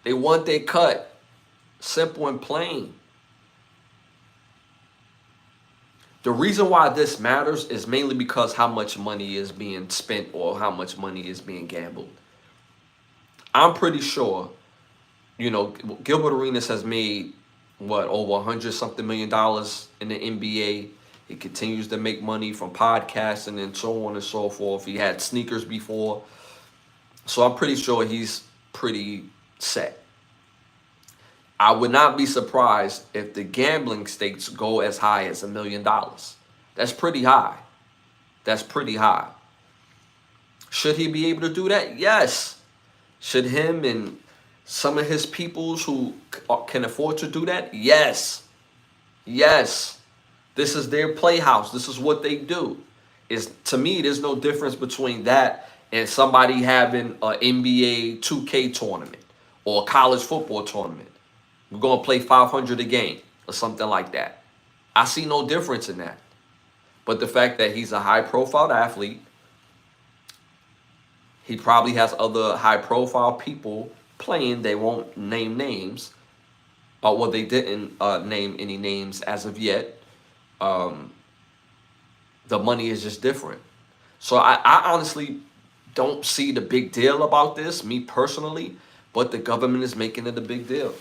They want their cut. Simple and plain. The reason why this matters is mainly because how much money is being spent or how much money is being gambled. I'm pretty sure, you know, Gilbert Arenas has made over $100-something million in the NBA. He continues to make money from podcasting and so on and so forth. He had sneakers before. So I'm pretty sure he's pretty set. I would not be surprised if the gambling stakes go as high as $1 million. That's pretty high. That's pretty high. Should he be able to do that? Yes. Should him and some of his peoples who can afford to do that? Yes. Yes. This is their playhouse. This is what they do. To me, there's no difference between that and somebody having an NBA 2K tournament or a college football tournament. We're going to play 500 a game or something like that. I see no difference in that. But the fact that he's a high-profile athlete, he probably has other high-profile people playing. They won't name names. Well, they didn't name any names as of yet. The money is just different. So I honestly don't see the big deal about this, me personally, but the government is making it a big deal.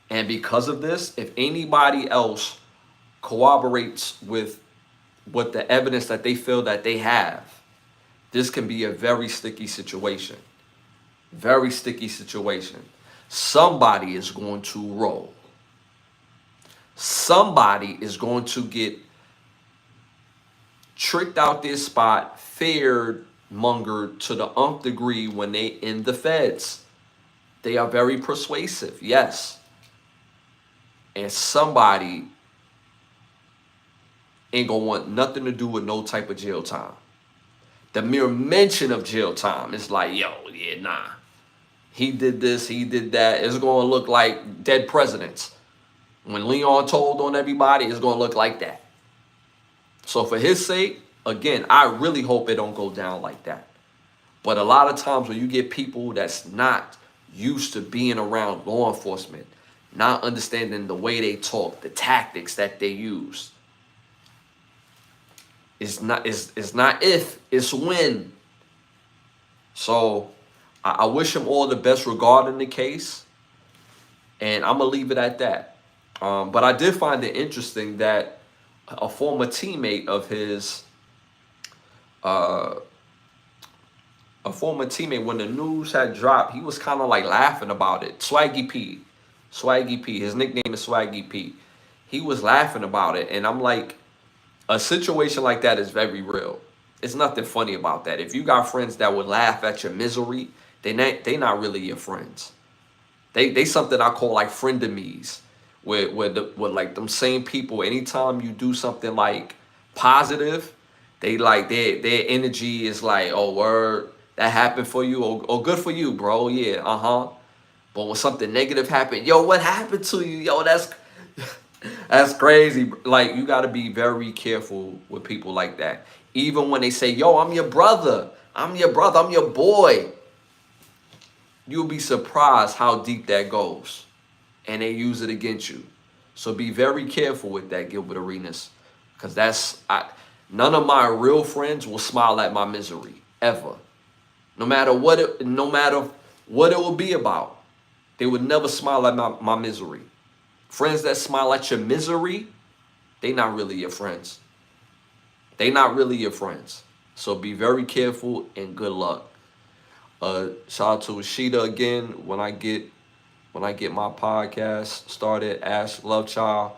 And because of this, if anybody else corroborates with what the evidence that they feel that they have, this can be a very sticky situation. Very sticky situation. Somebody is going to roll. Somebody is going to get tricked out their spot, feared mongered to the nth degree when they in the feds. They are very persuasive, yes. And somebody ain't gonna want nothing to do with no type of jail time. The mere mention of jail time is like, yo, yeah, nah. He did this, he did that. It's gonna look like dead presidents. When Leon told on everybody, it's gonna look like that. So for his sake, again, I really hope it don't go down like that. But a lot of times when you get people that's not used to being around law enforcement, not understanding the way they talk, the tactics that they use, it's not if, it's when. So I wish him all the best regarding the case, and I'm gonna leave it at that. But I did find it interesting that a former teammate of his, when the news had dropped, he was kind of like laughing about it. Swaggy P. His nickname is Swaggy P. He was laughing about it, and I'm like, a situation like that is very real. It's nothing funny about that. If you got friends that would laugh at your misery, they not really your friends. They something I call like frenemies, with like them same people. Anytime you do something like positive, they like their energy is like, oh word, that happened for you, oh good for you, bro. Yeah, But when something negative happened, yo, what happened to you? Yo, that's crazy. Like, you got to be very careful with people like that. Even when they say, yo, I'm your brother, I'm your boy. You'll be surprised how deep that goes. And they use it against you. So be very careful with that, Gilbert Arenas. Because none of my real friends will smile at my misery, ever. No matter what it will be about. They would never smile at my misery. Friends that smile at your misery, they not really your friends. They not really your friends. So be very careful and good luck. Shout out to Rashida again. When I get my podcast started, Ask Lovechild,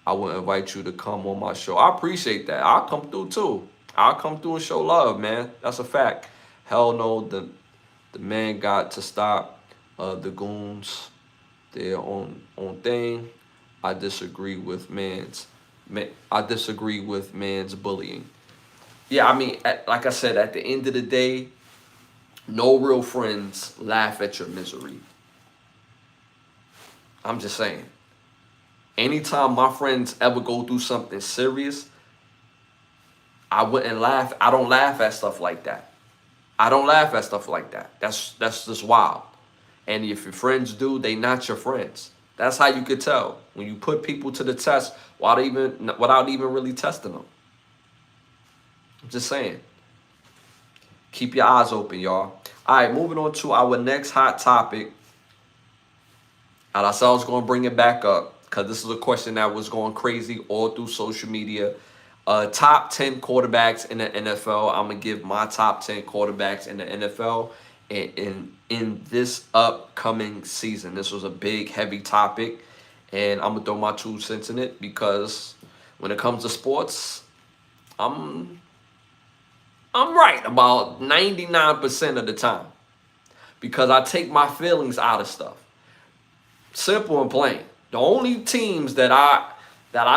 I will invite you to come on my show. I appreciate that. I'll come through too. I'll come through and show love, man. That's a fact. Hell no, the man got to stop the goons. Their own thing. I disagree with man's bullying. Yeah, I mean, like I said, at the end of the day, no real friends laugh at your misery. I'm just saying. Anytime my friends ever go through something serious, I wouldn't laugh. I don't laugh at stuff like that. That's just wild. And if your friends do, they not your friends. That's how you could tell when you put people to the test without even really testing them. I'm just saying. Keep your eyes open, y'all. All right, moving on to our next hot topic. And I said I was going to bring it back up because this is a question that was going crazy all through social media. Top 10 quarterbacks in the NFL. I'm going to give my top 10 quarterbacks in the NFL in this upcoming season. This was a big, heavy topic, and I'm going to throw my 2 cents in it because when it comes to sports, I'm right about 99% of the time because I take my feelings out of stuff. Simple and plain. The only teams that I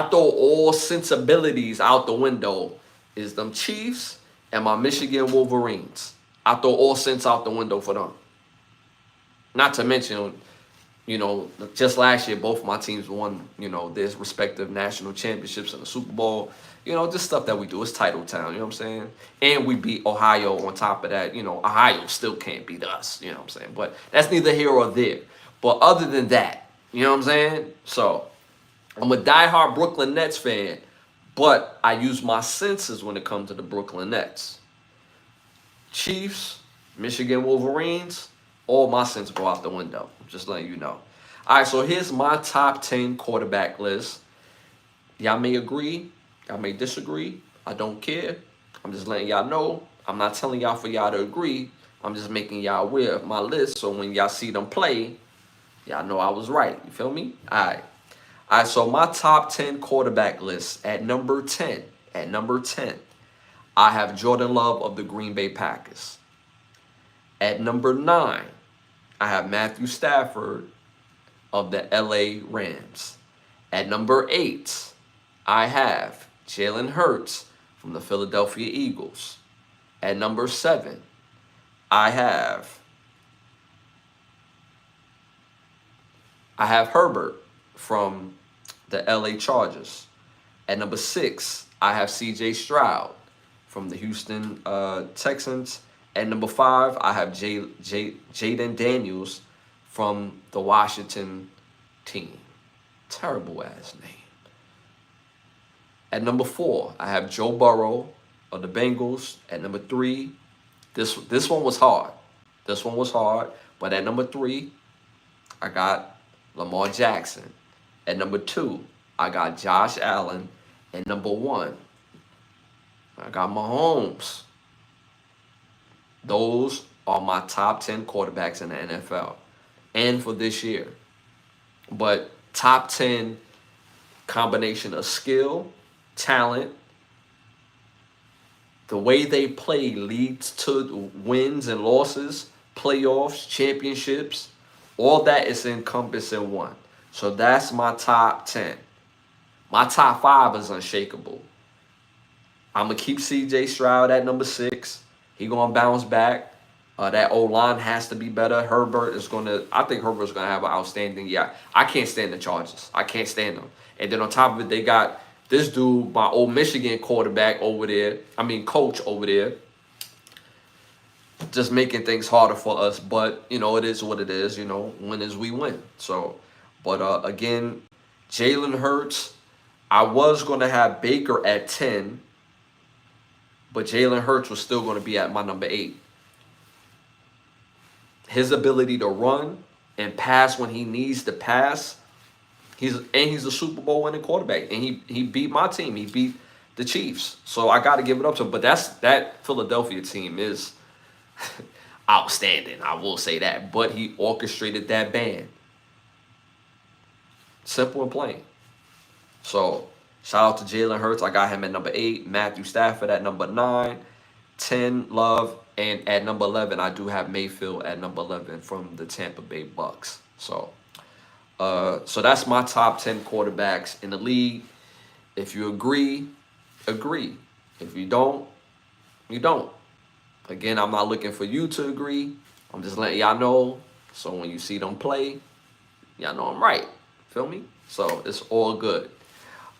throw all sensibilities out the window is them Chiefs and my Michigan Wolverines. I throw all sense out the window for them. Not to mention, just last year, both of my teams won, their respective national championships and the Super Bowl. Just stuff that we do. It's title town, you know what I'm saying? And we beat Ohio on top of that. Ohio still can't beat us, you know what I'm saying? But that's neither here or there. But other than that, you know what I'm saying? So I'm a diehard Brooklyn Nets fan, but I use my senses when it comes to the Brooklyn Nets. Chiefs, Michigan Wolverines, all my senses go out the window. Just letting you know. All right, so here's my top 10 quarterback list. Y'all may agree, y'all may disagree. I don't care. I'm just letting y'all know. I'm not telling y'all for y'all to agree. I'm just making y'all aware of my list so when y'all see them play, y'all know I was right. You feel me? All right. All right, so my top 10 quarterback list at number 10. At number 10, I have Jordan Love of the Green Bay Packers. At number 9, I have Matthew Stafford of the LA Rams. At number 8, I have Jalen Hurts from the Philadelphia Eagles. At number 7, I have Herbert from the LA Chargers. At number 6, I have CJ Stroud from the Houston Texans. At number 5, I have Jaden Daniels from the Washington team. Terrible ass name. At number 4, I have Joe Burrow of the Bengals. At number 3, this one was hard. This one was hard. But at number 3, I got Lamar Jackson. At number 2, I got Josh Allen. And number 1, I got Mahomes. Those are my top 10 quarterbacks in the NFL and for this year. But top 10 combination of skill, talent, the way they play leads to wins and losses, playoffs, championships. All that is encompassed in one. So that's my top 10. My top 5 is unshakable. I'm going to keep CJ Stroud at number 6. He going to bounce back. That O-line has to be better. I think Herbert's going to have an outstanding year. I can't stand the Chargers. I can't stand them. And then on top of it, they got this dude, my old Michigan quarterback over there. Coach over there. Just making things harder for us. But, it is what it is. Win is we win. So, but again, Jalen Hurts. I was going to have Baker at 10. But Jalen Hurts was still going to be at my number 8. His ability to run and pass when he needs to pass. He's a Super Bowl winning quarterback. And he beat my team. He beat the Chiefs. So I got to give it up to him. But that Philadelphia team is outstanding. I will say that. But he orchestrated that band. Simple and plain. So shout out to Jalen Hurts. I got him at number 8. Matthew Stafford at number 9. 10, Love. And at number 11, I do have Mayfield at number 11 from the Tampa Bay Bucks. So that's my top 10 quarterbacks in the league. If you agree, agree. If you don't, you don't. Again, I'm not looking for you to agree. I'm just letting y'all know. So when you see them play, y'all know I'm right. Feel me? So it's all good.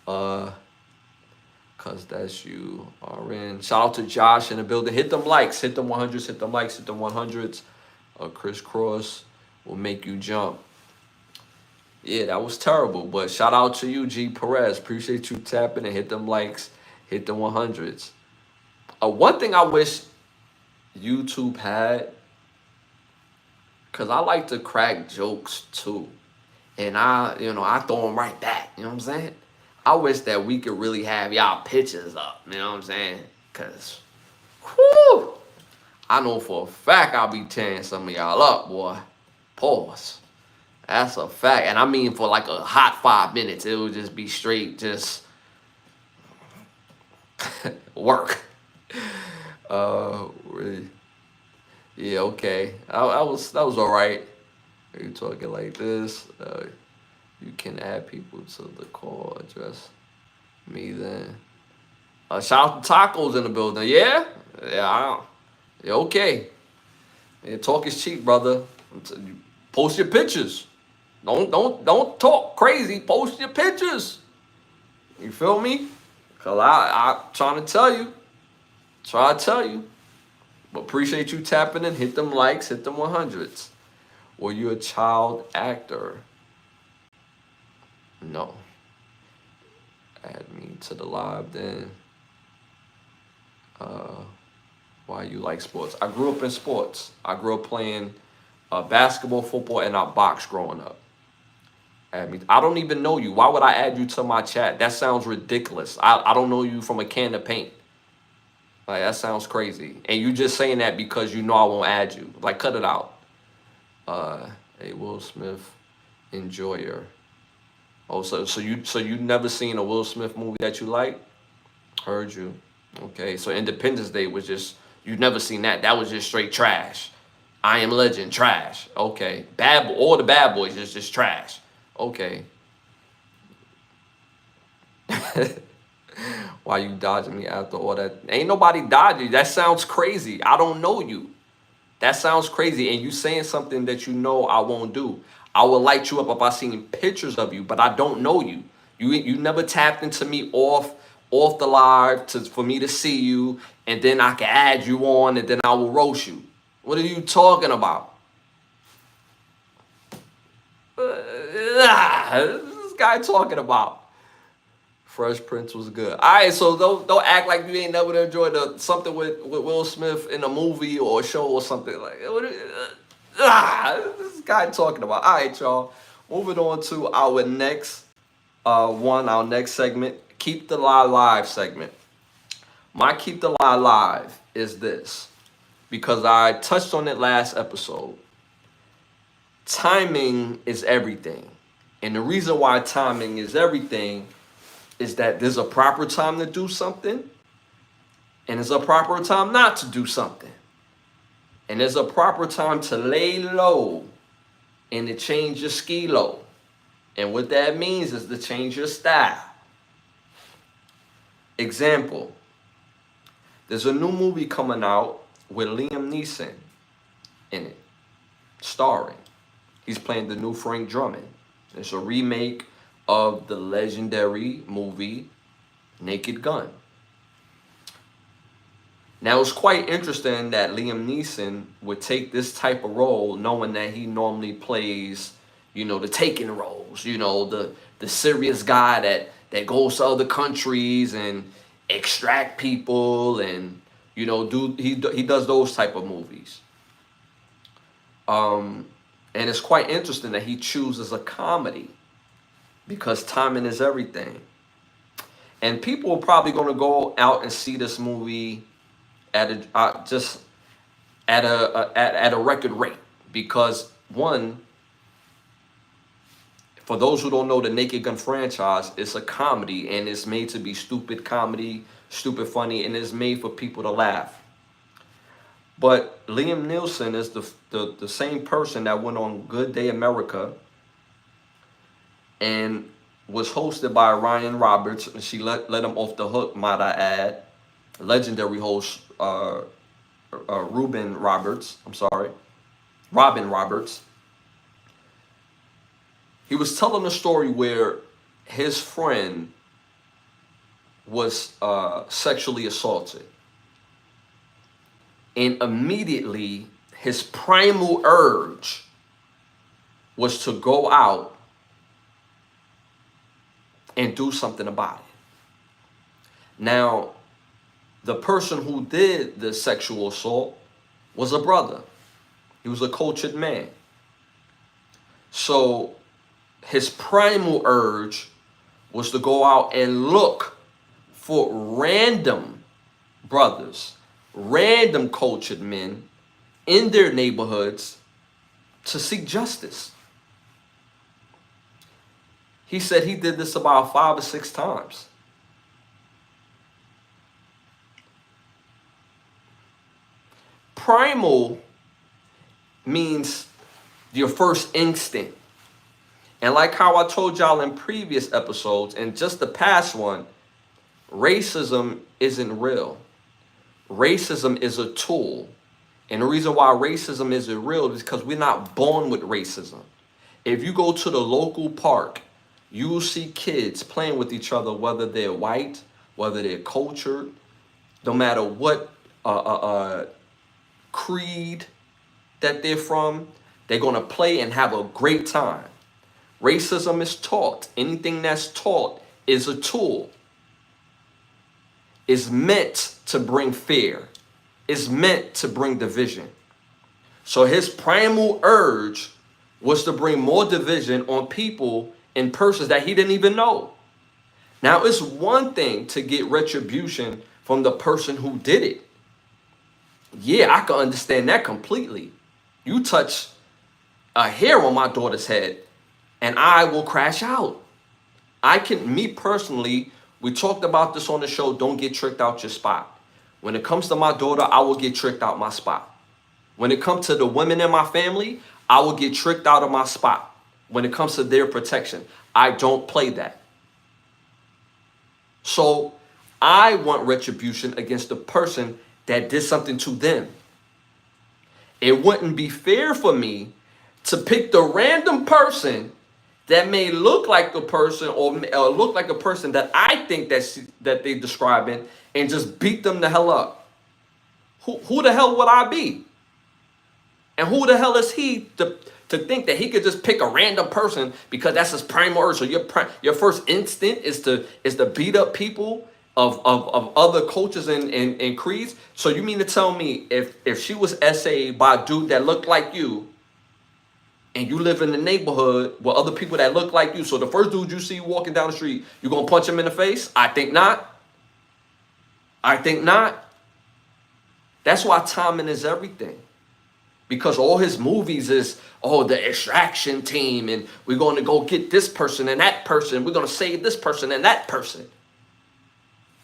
Cause that's you, RN. Shout out to Josh in the building. Hit them likes, hit them 100s, hit them likes, hit them 100s. Crisscross will make you jump. Yeah, that was terrible, but shout out to you, G Perez. Appreciate you tapping and hit them likes, hit the 100s. One thing I wish YouTube had, cause I like to crack jokes too. and I throw them right back. You know what I'm saying? I wish that we could really have y'all pictures up. You know what I'm saying? Cause, whoo, I know for a fact I'll be tearing some of y'all up, boy. Pause. That's a fact, and I mean for like a hot 5 minutes, it would just be straight, just work. Really. Yeah, okay. That was all right. You talking like this? You can add people to the call address. Me then. Shout out to Tacos in the building. Yeah, yeah. Okay. Yeah, talk is cheap, brother. Post your pictures. Don't talk crazy. Post your pictures. You feel me? Cause I trying to tell you. Try to tell you. But appreciate you tapping in. Hit them likes. Hit them 100s. Were you a child actor? No. Add me to the live then. Why you like sports? I grew up in sports. I grew up playing basketball, football, and I boxed growing up. Add me. I don't even know you. Why would I add you to my chat? That sounds ridiculous. I don't know you from a can of paint. Like, that sounds crazy. And you just saying that because you know I won't add you. Like, cut it out. A Will Smith enjoyer. Oh, so you never seen a Will Smith movie that you like? Heard you. Okay, so Independence Day was just, you never seen that. That was just straight trash. I Am Legend, trash. Okay. All the Bad Boys is just trash. Okay. Why you dodging me after all that? Ain't nobody dodging you. That sounds crazy. I don't know you. That sounds crazy. And you saying something that you know I won't do. I will light you up if I seen pictures of you, but I don't know you. You never tapped into me off the live for me to see you, and then I can add you on, and then I will roast you. What are you talking about? This guy talking about? Fresh Prince was good. All right, so don't act like you ain't never enjoyed something with Will Smith in a movie or a show or something like. This guy talking about. All right, y'all. Moving on to our next our next segment. Keep the Lie Live segment. My Keep the Lie Live is this, because I touched on it last episode. Timing is everything. And the reason why timing is everything is that there's a proper time to do something, and there's a proper time not to do something. And there's a proper time to lay low and to change your ski low. And what that means is to change your style. Example, there's a new movie coming out with Liam Neeson in it, starring. He's playing the new Frank Drummond. It's a remake of the legendary movie Naked Gun. Now, it's quite interesting that Liam Neeson would take this type of role, knowing that he normally plays, the taking roles, the serious guy that goes to other countries and extract people, and he does those type of movies. And it's quite interesting that he chooses a comedy, because timing is everything. And people are probably going to go out and see this movie at a record rate, because one, for those who don't know, the Naked Gun franchise is a comedy, and it's made to be stupid comedy, stupid funny, and it's made for people to laugh. But Liam Neeson is the same person that went on Good Day America and was hosted by Ryan Roberts, and she let him off the hook, might I add. Legendary host Robin Roberts. He was telling a story where his friend was sexually assaulted. And immediately, his primal urge was to go out and do something about it. Now, the person who did the sexual assault was a brother. He was a cultured man. So his primal urge was to go out and look for random brothers, random cultured men in their neighborhoods to seek justice. He said he did this about 5 or 6 times. Primal means your first instinct. And like how I told y'all in previous episodes, and just the past one, racism isn't real. Racism is a tool. And the reason why racism isn't real is because we're not born with racism. If you go to the local park, you will see kids playing with each other, whether they're white, whether they're cultured, no matter what creed that they're from, they're going to play and have a great time. Racism is taught. Anything that's taught is a tool. It's meant to bring fear. It's meant to bring division. So his primal urge was to bring more division on people and persons that he didn't even know. Now, it's one thing to get retribution from the person who did it. Yeah, I can understand that completely. You touch a hair on my daughter's head and I will crash out. Me personally, we talked about this on the show, don't get tricked out your spot. When it comes to my daughter, I will get tricked out my spot. When it comes to the women in my family, I will get tricked out of my spot. When it comes to their protection, I don't play that. So I want retribution against the person that did something to them. It wouldn't be fair for me to pick the random person that may look like the person or look like a person that I think that they're describing and just beat them the hell up. Who the hell would I be? And who the hell is he to think that he could just pick a random person because that's his primal urge? So your first instinct is to beat up people of other cultures and creeds. So you mean to tell me if she was essayed by a dude that looked like you, and you live in the neighborhood with other people that look like you, so the first dude you see walking down the street, you gonna punch him in the face? I think not. I think not. That's why timing is everything. Because all his movies is, oh, the extraction team, and we're going to go get this person and that person. We're going to save this person and that person.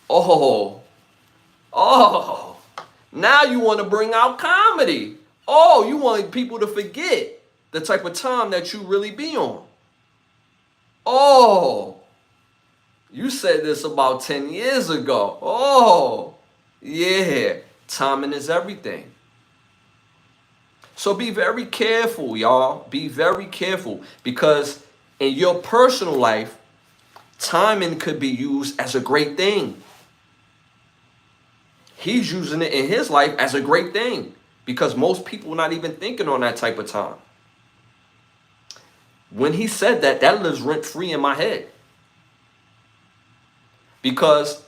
Oh, now you want to bring out comedy. Oh, you want people to forget the type of time that you really be on. Oh, you said this about 10 years ago. Oh, yeah, timing is everything. So be very careful, y'all. Be very careful, because in your personal life, timing could be used as a great thing. He's using it in his life as a great thing because most people are not even thinking on that type of time. When he said that, that lives rent-free in my head. Because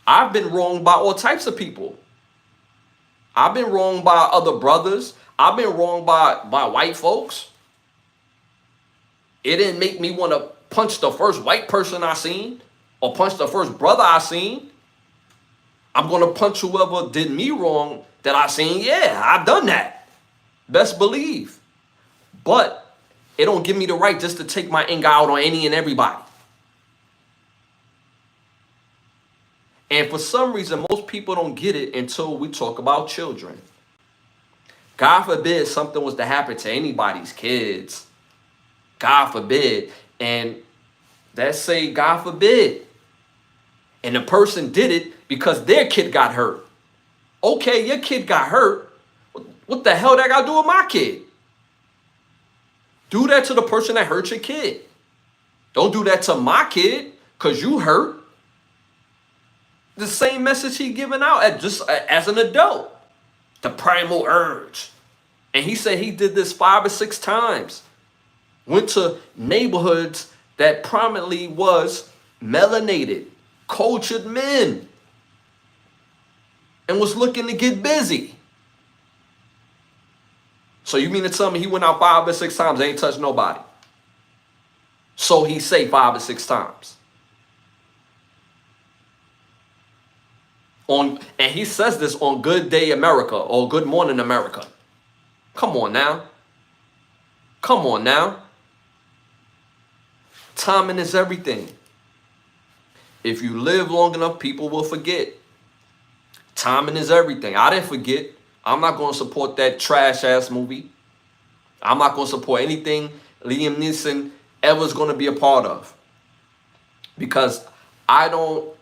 I've been wronged by all types of people. I've been wronged by other brothers. I've been wronged by white folks. It didn't make me want to punch the first white person I seen or punch the first brother I seen. I'm going to punch whoever did me wrong that I seen. Yeah, I've done that. Best believe. But it don't give me the right just to take my anger out on any and everybody. And for some reason, most people don't get it until we talk about children. God forbid something was to happen to anybody's kids. God forbid. And let's say God forbid. And the person did it because their kid got hurt. Okay, your kid got hurt. What the hell that got to do with my kid? Do that to the person that hurt your kid. Don't do that to my kid because you hurt. The same message he giving out as an adult. The primal urge. And he said he did this 5 or 6 times. Went to neighborhoods that prominently was melanated, cultured men. And was looking to get busy. So you mean to tell me he went out 5 or 6 times and ain't touched nobody? So he say 5 or 6 times. And he says this on Good Day America or Good Morning America. Come on now. Come on now. Timing is everything. If you live long enough, people will forget. Timing is everything. I didn't forget. I'm not going to support that trash ass movie. I'm not going to support anything Liam Neeson ever's going to be a part of. Because I don't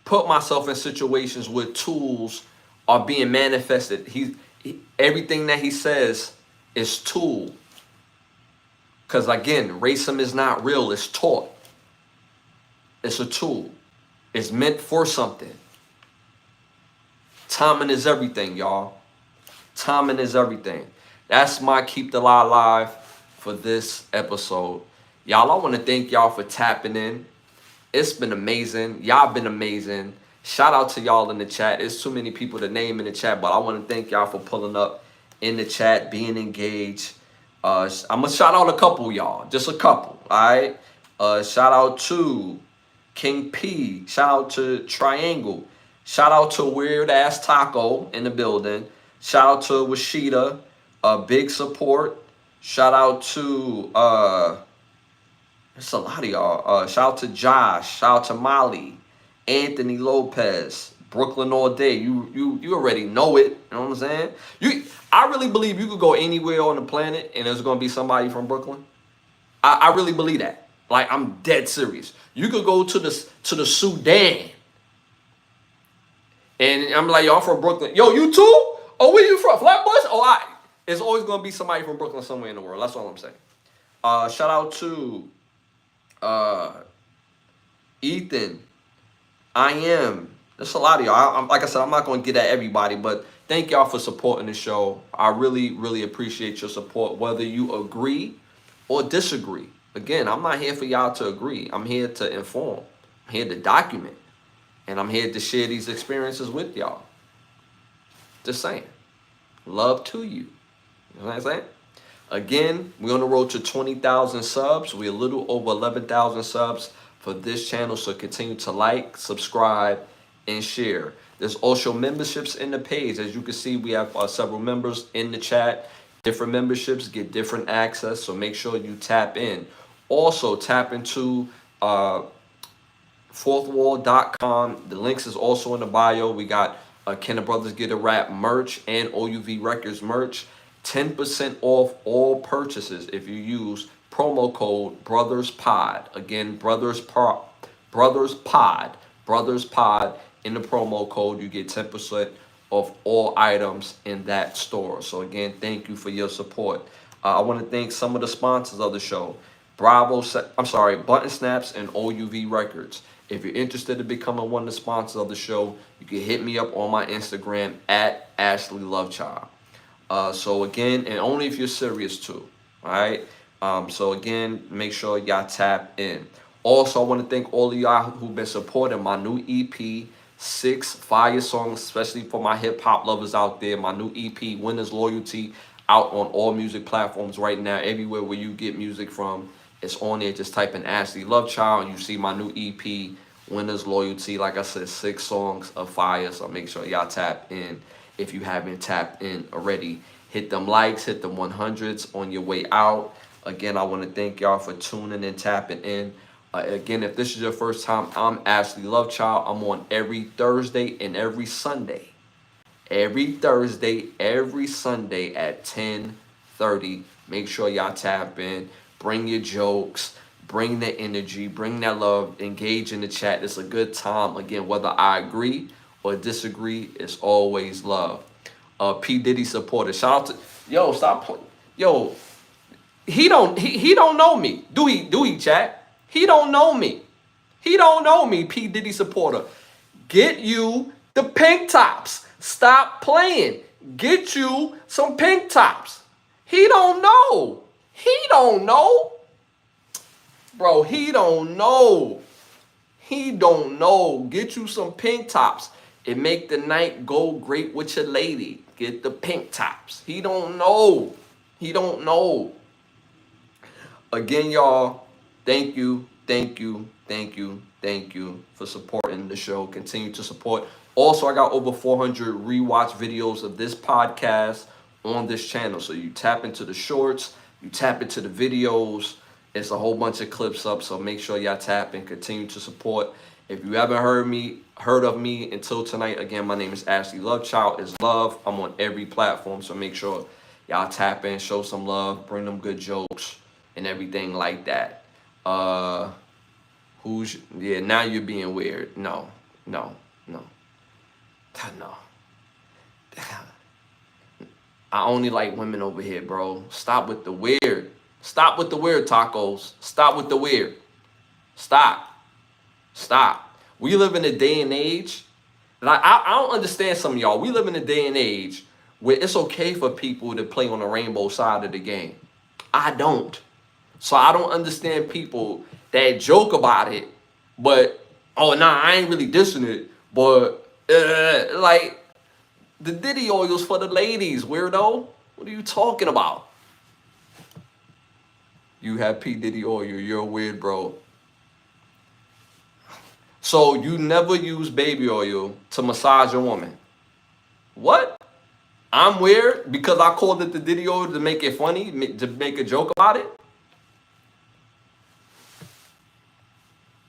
put myself in situations where tools are being manifested. Everything that he says is tool. Because again, racism is not real. It's taught. It's a tool. It's meant for something. Timing is everything, y'all. Timing is everything. That's my Keep the Lie Alive for this episode. Y'all, I want to thank y'all for tapping in. It's been amazing. Y'all been amazing. Shout out to y'all in the chat. There's too many people to name in the chat, but I want to thank y'all for pulling up in the chat, being engaged. I'm going to shout out a couple, y'all. Just a couple, all right? Shout out to King P. Shout out to Triangle. Shout out to Weird Ass Taco in the building. Shout out to Washida. Big support. Shout out to it's a lot of y'all. Shout out to Josh. Shout out to Molly. Anthony Lopez. Brooklyn all day. You already know it. You know what I'm saying? I really believe you could go anywhere on the planet and there's gonna be somebody from Brooklyn. I really believe that. Like, I'm dead serious. You could go to the Sudan. And I'm like, yo, I'm from Brooklyn. Yo, you too? Oh, where you from? Flatbush? Oh, it's always gonna be somebody from Brooklyn somewhere in the world. That's all I'm saying. Shout out to Ethan. I am. There's a lot of y'all. Like I said, I'm not going to get at everybody, but thank y'all for supporting the show. I really, really appreciate your support, whether you agree or disagree. Again, I'm not here for y'all to agree. I'm here to inform. I'm here to document. And I'm here to share these experiences with y'all. Just saying. Love to you. You know what I'm saying? Again, we're on the road to 20,000 subs. We're a little over 11,000 subs for this channel. So continue to like, subscribe, and share. There's also memberships in the page. As you can see, we have several members in the chat. Different memberships get different access. So make sure you tap in. Also, tap into fourthwall.com. The links is also in the bio. We got Can the Brothers Get a Rap merch and OUV Records merch. 10% off all purchases if you use promo code BrothersPod. Again, BrothersPod in the promo code. You get 10% off all items in that store. So again, thank you for your support. I want to thank some of the sponsors of the show. Button Snaps and OUV Records. If you're interested in becoming one of the sponsors of the show, you can hit me up on my Instagram at Ashley Lovechild. So again, and only if you're serious too, all right? So again, make sure y'all tap in. Also, I want to thank all of y'all who've been supporting my new EP, 6 fire songs, especially for my hip-hop lovers out there. My new EP, Winners Loyalty, out on all music platforms right now. Everywhere where you get music from, it's on there. Just type in Ashley Lovechild and you see my new EP, Winners Loyalty. Like I said, 6 songs of fire. So make sure y'all tap in. If you haven't tapped in already, hit them likes, hit them 100s on your way out. Again, I want to thank y'all for tuning and tapping in. Again, if this is your first time, I'm Ashley Lovechild. I'm on every Thursday and every Sunday. Every Thursday, every Sunday at 10:30. Make sure y'all tap in. Bring your jokes. Bring the energy. Bring that love. Engage in the chat. It's a good time. Again, whether I agree or disagree, it's always love. P. Diddy supporter. Shout out to he don't know me. Do he chat? He don't know me. He don't know me, P. Diddy supporter. Get you the pink tops. Stop playing. Get you some pink tops. He don't know. He don't know. Bro, he don't know. He don't know. Get you some pink tops. It make the night go great with your lady. Get the pink tops. He don't know. He don't know. Again, y'all, Thank you, thank you, thank you, thank you for supporting the show. Continue to support. Also, I got over 400 rewatch videos of this podcast on this channel. So you tap into the shorts, you tap into the videos. It's a whole bunch of clips up. So make sure y'all tap and continue to support. If you haven't heard of me until tonight, again, my name is Ashley Lovechild. Is love. I'm on every platform. So make sure y'all tap in, show some love, bring them good jokes and everything like that. Now you're being weird. No. I only like women over here, bro. Stop with the weird. Stop with the weird, tacos. Stop with the weird. Stop. We live in a day and age. Like, I don't understand some of y'all. We live in a day and age where it's okay for people to play on the rainbow side of the game. I don't. So I don't understand people that joke about it, but, oh, nah, I ain't really dissing it. But, like, the Diddy oil's for the ladies, weirdo. What are you talking about? You have P. Diddy oil. You're weird, bro. So you never use baby oil to massage a woman. What? I'm weird because I called it the Diddy oil to make it funny, to make a joke about it?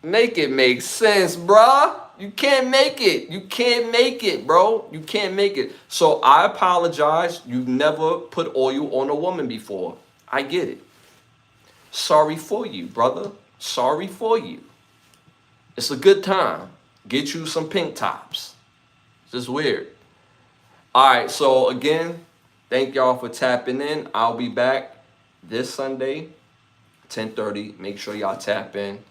Make it make sense, bruh. You can't make it. You can't make it, bro. You can't make it. So I apologize. You've never put oil on a woman before. I get it. Sorry for you, brother. Sorry for you. It's a good time. Get you some pink tops. It's just weird. All right, so again, thank y'all for tapping in. I'll be back this Sunday, 10:30. Make sure y'all tap in.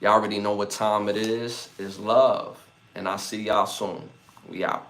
Y'all already know what time it is. It's love. And I'll see y'all soon. We out.